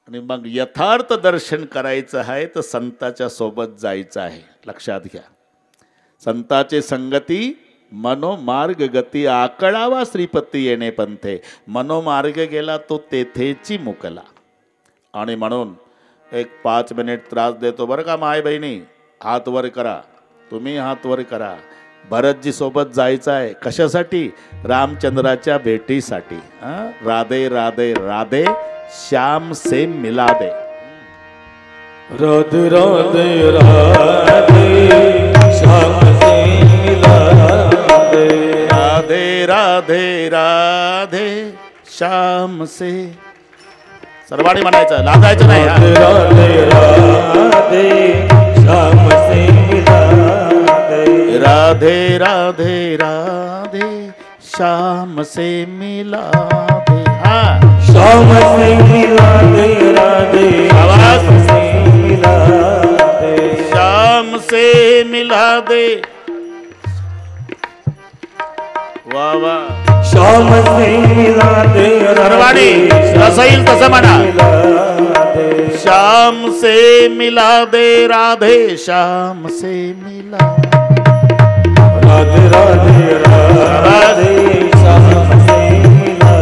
आणि मग यथार्थ दर्शन करायचं आहे तर संताच्या सोबत जायचं आहे. लक्षात घ्या, संताचे संगती मनोमार्ग गती आकळावा श्रीपती येणे पंथे. मनोमार्ग गेला तो तेथेची मुकला. आणि म्हणून एक 5 मिनिट त्रास देतो बरं का माय बहिणी. हात वर करा, तुम्ही हात वर करा. भरतजी सोबत जायचं आहे. कशासाठी? रामचंद्राच्या भेटीसाठी. राधे राधे राधे श्याम से मिला दे. राधे राधे राधे श्याम से मिला दे. राधे राधे राधे श्याम से. सर्वांनी म्हणायचं, लागायचं नाही. राधे राधे श्याम से मिला दे. राधे राधे राधे श्याम से मिला दे. हाँ, श्याम से मिला दे. राधे आवाज से मिला दे. श्याम से मिला दे. वाह वाह. श्याम से मिला दे. सर्वांनी जसं येईल तसं म्हणा. श्याम से मिला दे. राधे श्याम से मिला. राधे राधे राधे श्याम से मिला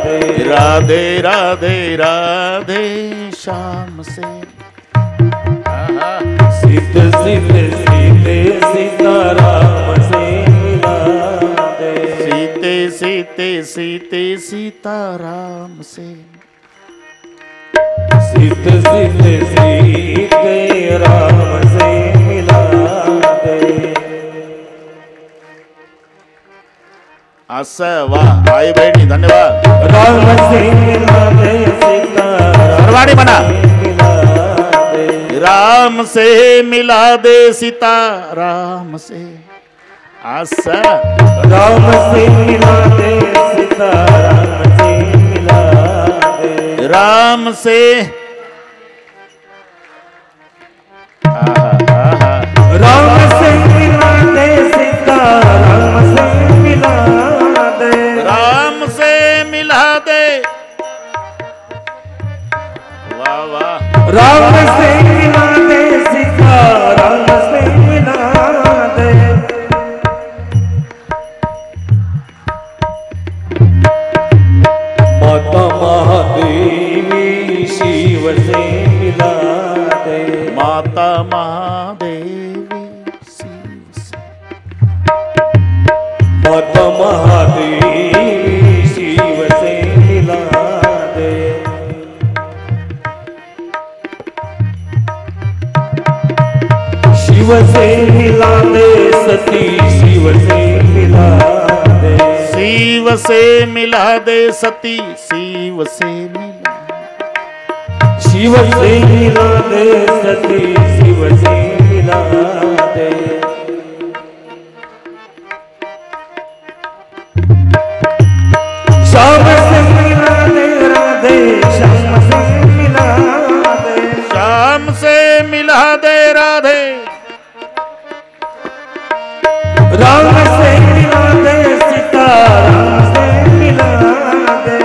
दे. राधे राधे राधे श्याम से. सीते सीते सीते सीताराम से मिला दे. सीते सीते सीते सीताराम से. सीते सीते सीते राम से मिला दे. असं वा. आई बहिणी धन्यवाद. राम से मिला दे. सीताराम सर्वांनी म्हणा. मिला दे. राम से मिला दे. सीता राम से. असं राम से मिला दे. सीताराम से मिला दे. राम से. राम से मिला दे. सीताराम से मिला दे. राम से मिला दे. वाह वाह. राम से मिला दे. सीताराम से मिला दे. माता महादेवी शिव से मिला दे. माता महादेवी शिव से. माता महादेवी शिव से मिला दे. शिव से मिला दे. सती शिव से मिला दे. शिव से मिला दे. सती शिव से मिला. शिव से मिला दे. सती शिव से मिला दे. श्याम से मिला दे. राधे श्याम से मिला दे. श्याम से मिला दे. राधे. राम से मिला दे. सीताराम से मिला दे.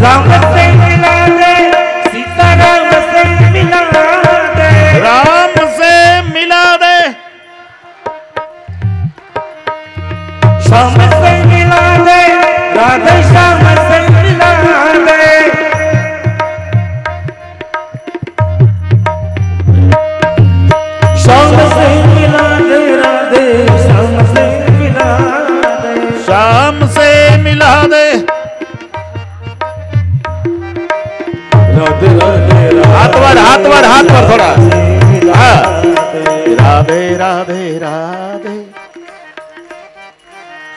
राम से मिला दे. सीताराम से मिला दे. राम से मिला दे. श्याम से मिला दे. राधे श्याम से मिला दे. श्याम से मिला दे. राधे श्याम से मिला राधे राधे राधे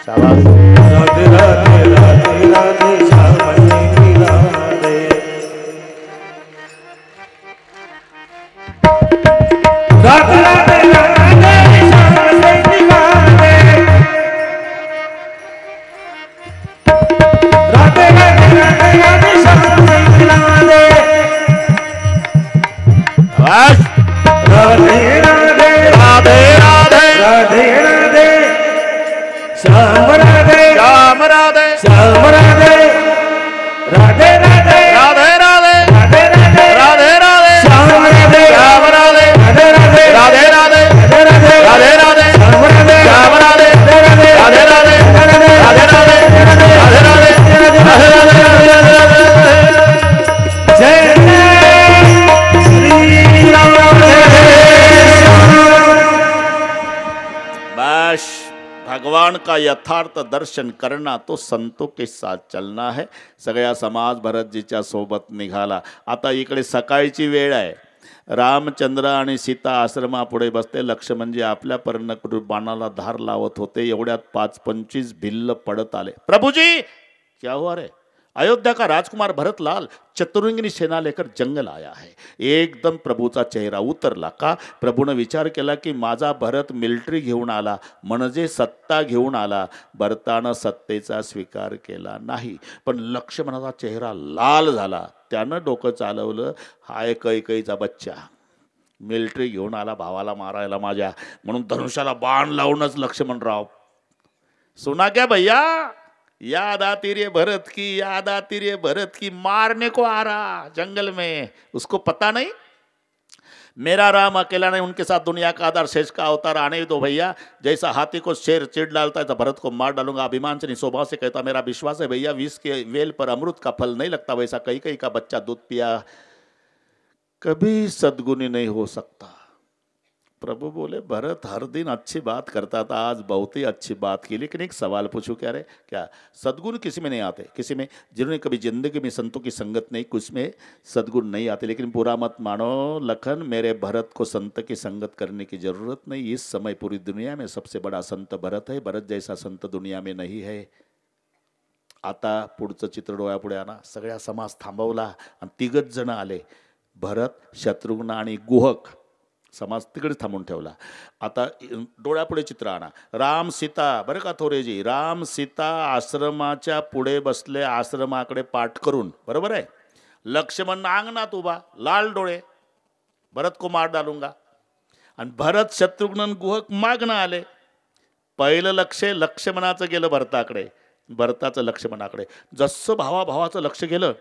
शाबाश राधे राधे राधे राधे श्यामने की राधे राधे राधे राधे श्यामने की राधे राधे राधे राधे राधे श्यामने की राधे शाबाश राधे राधे राधे राधे राधे राधे श्याम राधे श्याम राधे श्याम राधे राधे राधे राधे राधे राधे राधे राधे राधे श्याम राधे श्याम राधे राधे राधे राधे राधे राधे राधे राधे राधे श्याम राधे श्याम राधे राधे राधे राधे राधे राधे राधे राधे राधे राधे राधे जय श्री राम बस भगवान का यथार्थ दर्शन करना तो संतों के साथ चलना है. सगळ्या समाज भरतजीच्या सोबत निघाला. आता इकडे सकाळची वेळ आहे. रामचंद्र आणि सीता आश्रमापुढे बसते. लक्ष्मण म्हणजे आपल्या पर्णकृ बाणाला धार लावत होते. एवढ्यात 5-25 भिल्ल पडत आले. प्रभुजी क्या हुआ रे? अयोध्या का राजकुमार भरतलाल चतुरंगिनी सेना लेकर जंगल आया है. एकदम प्रभूचा चेहरा उतरला. का? प्रभूने विचार केला की माझा भरत मिलिटरी घेऊन आला म्हणजे सत्ता घेऊन आला. भरतानं सत्तेचा स्वीकार केला नाही. पण लक्ष्मणाचा चेहरा लाल झाला. त्यानं डोकं चालवलं. हाय कैकईचा बच्चा मिलिटरी घेऊन आला भावाला मारायला माझ्या, म्हणून धनुष्याला बाण लावूनच लक्ष्मणराव. सुना क्या भैया, याद आती रे भरत की, याद आती रे भरत की, मारने को आ रहा जंगल में. उसको पता नहीं मेरा राम अकेला नहीं, उनके साथ दुनिया का आधार शेष का अवतार आने दो भैया. जैसा हाथी को शेर चिढ़ डालता है तो भरत को मार डालूंगा. अभिमान से नहीं स्वभाव से कहता मेरा विश्वास है भैया, विष के वेल पर अमृत का फल नहीं लगता. वैसा कई कई का बच्चा दूध पिया कभी सद्गुणी नहीं हो सकता. प्रभु बोले भरत हर दिन अच्छी बात करता था, आज बहुत ही अच्छी बात की. लेकिन एक सवाल पूछूं क्या रे? क्या सद्गुण किसी में नहीं आते? किसी में जिन्होंने कभी जिंदगी में संतों की संगत नहीं, कुछ में सद्गुण नहीं आते. लेकिन पूरा मत मानो लखन, मेरे भरत को संत की संगत करने की जरूरत नहीं. इस समय पूरी दुनिया में सबसे बड़ा संत भरत है. भरत जैसा संत दुनिया में नहीं है. आता पुढचं चित्र डोळ्यापुढे आणा. सगळ्या समाज थांबवला आणि 3 जण आले. भरत, शत्रुघ्न आणि गुहक. समाज तिकडे थांबून ठेवला. आता डोळ्यापुढे चित्र आणा. राम सीता, बरं का थोरेजी, राम सीता आश्रमाच्या पुढे बसले, आश्रमाकडे पाठ करून. बरोबर आहे. लक्ष्मण अंगणात उभा, लाल डोळे, भरत को मार डालूंगा. आणि भरत, शत्रुघ्न, गुहक मागणं आले. पहिलं लक्ष लक्ष्मणाचं गेलं भरताकडे, भरताचं लक्ष्मणाकडे. जसं भावाचं लक्ष गेलं,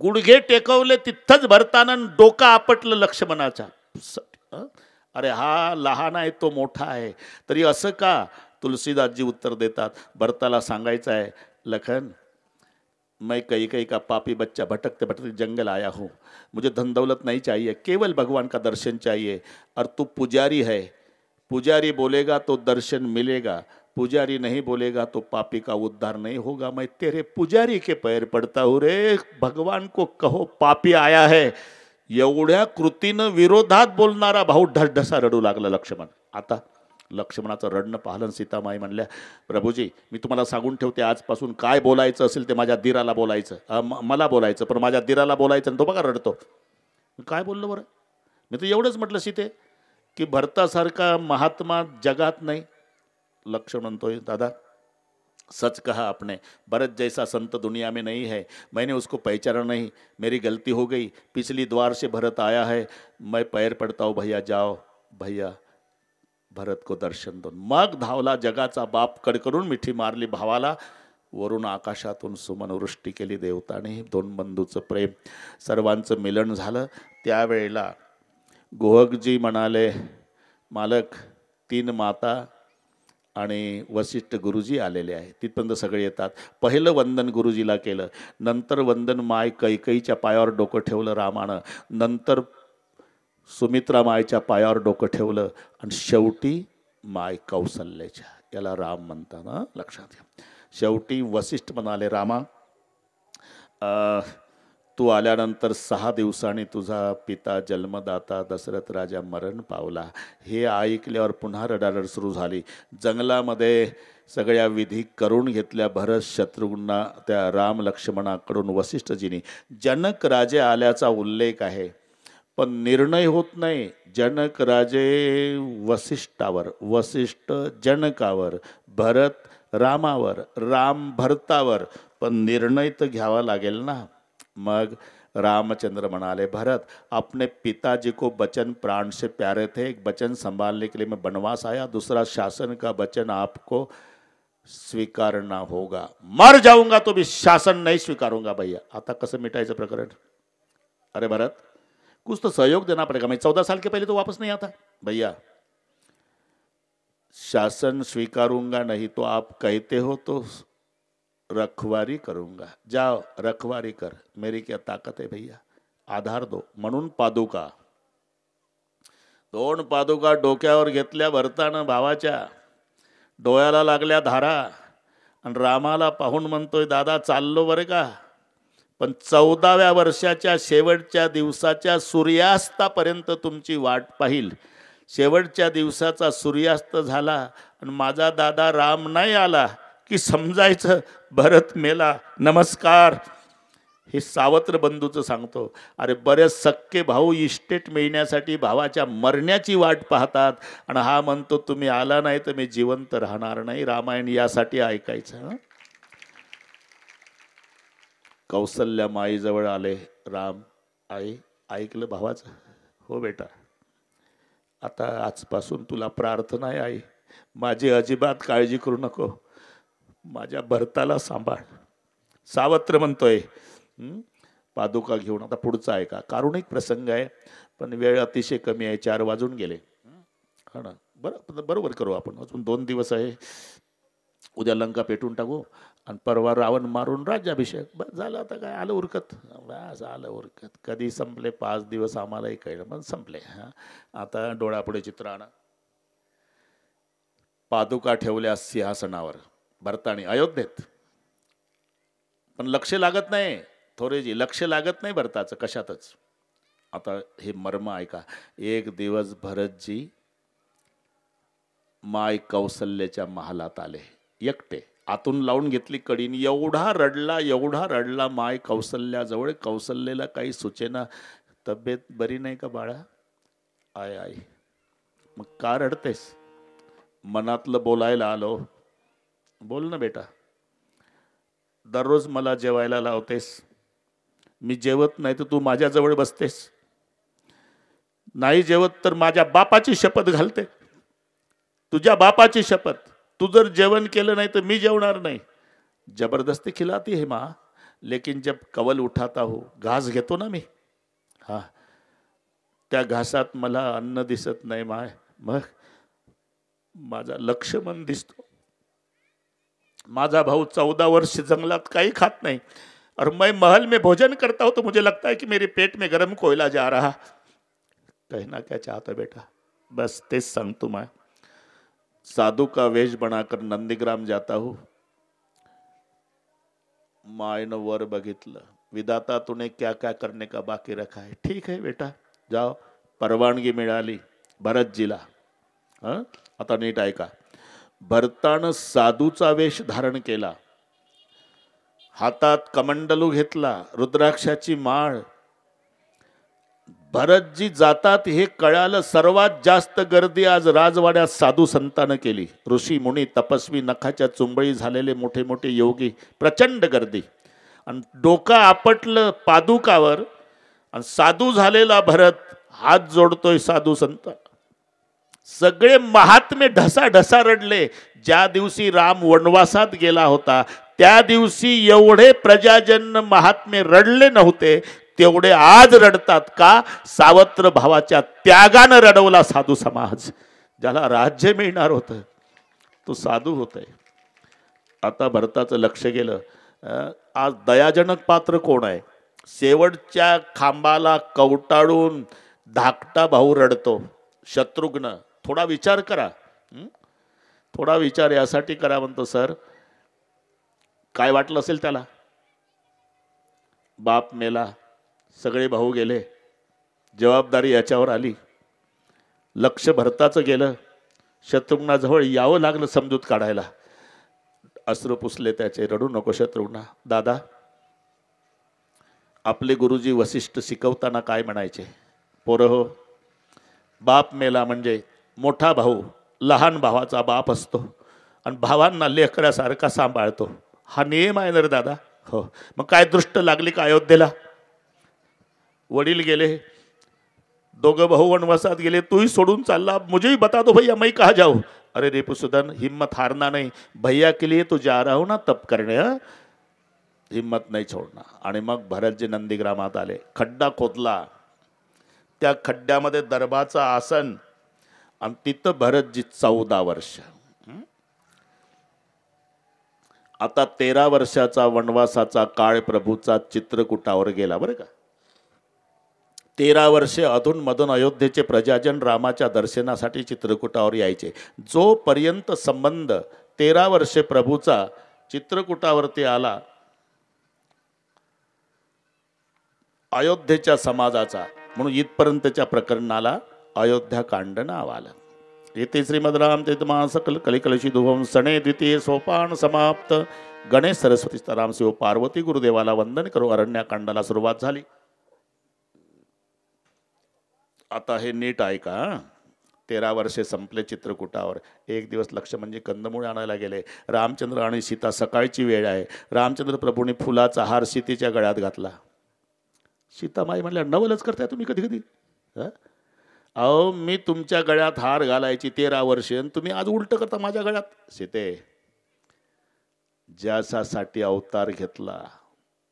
गुडघे टेकवले तिथंच भरतानं डोकं आपटलं लक्ष्मणाच्या. अरे हा लहान आहे तो मोठा आहे, तरी असं का? तुलसीदासजी उत्तर देतात, भरताला सांगायचं आहे लखन, मैं कई का पापी बच्चा भटकते भटकते जंगल आया हूँ. मुझे धन दौलत नहीं चाहिए, केवल भगवान का दर्शन चाहिए. और तू पुजारी है, पुजारी बोलेगा तो दर्शन मिलेगा, पुजारी नहीं बोलेगा तो पापी का उद्धार नहीं होगा. मैं तेरे पुजारी के पैर पड़ता हूँ रे, भगवान को कहो पापी आया है. एवढ्या कृतीनं विरोधात बोलणारा भाऊ ढसढसा रडू लागला लक्ष्मण. आता लक्ष्मणाचं रडणं पाहिलं. सीतामाई म्हणल्या, प्रभूजी मी तुम्हाला सांगून ठेवते, आजपासून काय बोलायचं असेल ते माझ्या दिराला बोलायचं, मला बोलायचं, पण माझ्या दिराला बोलायचं. तो बघा रडतो. काय बोललो बरं? मी तर एवढंच म्हटलं सीते की भरतासारखा महात्मा जगात नाही. लक्ष्मण म्हणतोय, दादा सच कहा आपने, भरत जैसा संत दुनिया में नहीं है. मैंने उसको पहचाना नहीं, मेरी गलती हो गई. पिछली द्वार से भरत आया है, मैं पैर पड़ता हूँ भैया, जाओ भैया भरत को दर्शन दो. मग धावला जगाचा बाप, कडकडून मिठी मारली भावाला. वरून आकाशातून सुमनवृष्टी केली देवताने. 2 बंधूचं प्रेम, सर्वांचं मिलन झालं. त्यावेळेला गोहकजी म्हणाले, मालक 3 माता आणि वशिष्ठ गुरुजी आलेले आहे. तिथपर्यंत सगळे येतात. पहिलं वंदन गुरुजीला केलं, नंतर वंदन माय कैकईच्या पायावर डोकं ठेवलं रामानं, नंतर सुमित्रा मायच्या पायावर डोकं ठेवलं, आणि शेवटी माय कौसल्याच्या. याला राम म्हणतात ना, लक्षात घ्या. शेवटी वशिष्ठ म्हणाले, रामा तू आल्यानंतर 6 दिवसांनी तुझा पिता जन्मदाता दशरथ राजा मरण पावला. हे ऐकल्यावर पुन्हा रडारड सुरू झाली. जंगलामध्ये सगळ्या विधी करून घेतल्या भरत शत्रुघ्ना त्या राम लक्ष्मणाकडून वसिष्ठजींनी. जनक राजे आल्याचा उल्लेख आहे पण निर्णय होत नाही. जनक राजे वसिष्ठावर, वसिष्ठ जनकावर, भरत रामावर, राम भरतावर, पण निर्णय तर घ्यावा लागेल ना. मग रामचंद्र म्हणाले, भरत अपने पिताजी को वचन प्राण से प्यारे थे, एक वचन संभालने के लिए मैं बनवास आया, दूसरा शासन का वचन आपको स्वीकारना होगा. मर जाऊंगा तो भी शासन नहीं स्वीकारूंगा. भैया आता कसं मिटायचं प्रकरण? अरे भरत कुछ तो सहयोग देना पड़ेगा. मैं 14 साल के पहले तो वापस नहीं आता. भैया शासन स्वीकारूंगा नहीं तो आप कहते हो तो रखवारी करूंगा. जाओ रखवारी कर, मेरी क्या ताकत है भैया, आधार दो. म्हणून पादुका, 2 पादुका डोक्यावर घेतल्या भरतानं भावाच्या, डोळ्याला लागल्या धारा आणि रामाला पाहून म्हणतोय, दादा चाललो बरं का, पण 14व्या वर्षाच्या शेवटच्या दिवसाच्या सूर्यास्तापर्यंत तुमची वाट पाहिल. शेवटच्या दिवसाचा सूर्यास्त झाला आणि माझा दादा राम नाही आला की समजायचं भरत मेला. नमस्कार. हे सावत्र बंधूचं सांगतो. अरे बरेच सक्के भाऊ इस्टेट मिळण्यासाठी भावाच्या मरण्याची वाट पाहतात आणि हा म्हणतो तुम्ही आला नाही तर मी जिवंत राहणार नाही. रामायण यासाठी ऐकायचं. कौसल्या माईजवळ आले राम. आई ऐकलं भावाचं? हो बेटा, आता आजपासून तुला प्रार्थना आहे आई, माझी अजिबात काळजी करू नको, माझ्या भरताला सांभाळ. सावत्र म्हणतोय. पादुका घेऊन आता पुढचा आहे का, कारुणिक प्रसंग आहे पण वेळ अतिशय कमी आहे. 4 वाजून गेले. हा ना, बरोबर करू आपण. अजून 2 दिवस आहे. उद्या लंका पेटून टाकू आणि परवा रावण मारून राज्याभिषेक. बस झालं. आता काय आलं उरकत, बस आलं उरकत. कधी संपले 5 दिवस आम्हालाही कळलं पण संपले. आता डोळ्यापुढे चित्र आणा. पादुका ठेवल्या सिंहासनावर भरताने अयोध्येत, पण लक्ष लागत नाही. थोरेजी लक्ष लागत नाही भरताचं कशातच. आता हे मर्म ऐका. एक दिवस भरतजी माय कौसल्याच्या महालात आले एकटे. आतून लावून घेतली कडीने. एवढा रडला माय कौसल्याजवळ. कौसल्याला काही सुचेना. तब्येत बरी नाही का बाळा? आय आई. मग का रडतेस? मनातलं बोलायला आलो. बोल ना बेटा. दररोज मला जेवायला लावतेस, मी जेवत नाही तर तू माझ्याजवळ बसतेस. नाही जेवत तर माझ्या बापाची शपथ घालते, तुझ्या बापाची शपथ. तू जर जेवण केलं नाही तर मी जेवणार नाही. जबरदस्ती खिलाती है माँ, लेकिन जब कवल उठाता हो, घास घेतो ना मी, हा, त्या घासात मला अन्न दिसत नाही माय. मग माझा लक्ष्मण दिसतो. माझा भाऊ 14 वर्ष जंगलात काही खात नाही और मैं महल में भोजन करता हूं तो मुझे लगता है कि मेरे पेट में गर्म कोयला जा रहा. कहना क्या चाहता बेटा? बस तेज सांगतो मैं. साधु का वेश बनाकर नंदीग्राम जाता हूं. मायनं वर बघितलं. विधाता तूने क्या क्या करने का बाकी रखा है. ठीक है बेटा जाओ. परवानगी मिळाली भरतजीला. आता नीट ऐका. भरतानं साधूचा वेश धारण केला. हातात कमंडलू घेतला, रुद्राक्षाची माळ. भरतजी जातात हे कळालं. सर्वात जास्त गर्दी आज राजवाड्यात साधू संतानं केली. ऋषी मुनी तपस्वी, नखाच्या चुंबळी झालेले मोठे मोठे योगी, प्रचंड गर्दी. आणि डोकं आपटलं पादुकावर आणि साधू झालेला भरत हात जोडतोय साधू संत. सगळे महात्मे ढसा रडले. ज्या दिवशी राम वनवासात गेला होता त्या दिवशी एवढे प्रजाजन महात्मे रडले नव्हते तेवढे आज रडतात. का? सावत्र भावाच्या त्यागानं रडवला साधू समाज. ज्याला राज्य मिळणार होतं तो साधू होतोय. आता भरताचं लक्ष गेलं. आज दयाजनक पात्र कोण आहे? शेवटच्या खांबाला कवटाळून धाकटा भाऊ रडतो, शत्रुघ्न. थोडा विचार करा. थोडा विचार यासाठी करा म्हणतो. सर काय वाटलं असेल त्याला? बाप मेला, सगळे भाऊ गेले, जबाबदारी याच्यावर आली, लक्ष भरताचं गेलं. शत्रुघ्नाजवळ यावं लागलं समजूत काढायला. अश्रू पुसले त्याचे. रडू नको शत्रुघ्ना. दादा, आपले गुरुजी वसिष्ठ शिकवताना काय म्हणायचे? पोरं हो, बाप मेला म्हणजे मोठा भाऊ लहान भावाचा बाप असतो आणि भावांना लेकरासारखा सांभाळतो. हा नियम आहे ना रे दादा. हो, मग काय दृष्ट लागली का अयोध्येला? वडील गेले, दोघं भाऊ वनवासात गेले, तूही सोडून चालला. मुझे बता दो भैया, मैं कहाँ जाऊँ? अरे रिपुसुदन, हिम्मत हारना नहीं, भैया के लिए तो जा रहा हूँ ना तप करने, हिम्मत नहीं छोड़ना. आणि मग भरतजी नंदीग्रामात आले. खड्डा खोदला, त्या खड्ड्यामध्ये दरबाचं आसन आणि तिथं भरतजी 14 वर्ष. आता 13 वर्षाचा वनवासाचा काळ प्रभूचा चित्रकूटावर गेला बरं का. 13 वर्षे अधूनमधून अयोध्येचे प्रजाजन रामाच्या दर्शनासाठी चित्रकूटावर यायचे. जोपर्यंत संबंध 13 वर्षे प्रभूचा चित्रकूटावरती आला, अयोध्येच्या समाजाचा, म्हणून इथपर्यंतच्या प्रकरणाला अयोध्याकांड नाव आलं. येथे श्रीमद रामचरितमानस कलिकलशी दुभम सणे द्वितीय सोपान समाप्त. गणेश सरस्वती सीताराम शिव पार्वती गुरुदेवाला वंदन करू अरण्याकांडाला सुरुवात झाली. आता हे नीट ऐका. 13 वर्षे संपले चित्रकूटावर. एक दिवस लक्ष म्हणजे कंदमुळे आणायला गेले. रामचंद्र आणि सीता, सकाळची वेळ आहे. रामचंद्र प्रभूंनी फुलाचा हार सीतेच्या गळ्यात घातला. सीतामाई म्हणल्या, नवलच करताय तुम्ही कधी कधी? अहो, मी तुमच्या गळ्यात हार घालायची 13 वर्षे आणि तुम्ही आज उलट करता माझ्या गळ्यात. सीते, ज्यासाठी अवतार घेतला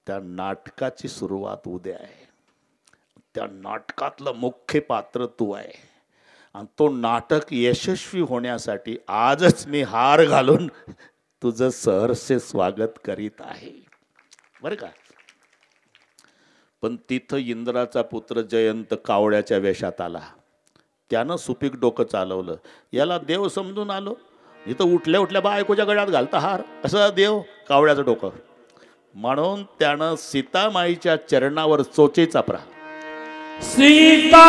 त्या नाटकाची सुरुवात उद्या आहे. त्या नाटकातलं मुख्य पात्र तू आहे आणि तो नाटक यशस्वी होण्यासाठी आजच मी हार घालून तुझं सहर्षे स्वागत करीत आहे बरं का. पण तिथं इंद्राचा पुत्र जयंत कावळ्याच्या वेशात आला. त्यानं सुपीक डोकं चालवलं. याला देव समजून आलो. इथं उठल्या उठल्या बायकोच्या गळ्यात घालता हार, असं देव कावळ्याचं डोकं. म्हणून त्यानं सीतामाईच्या चरणावर चोचे चापरा. सीता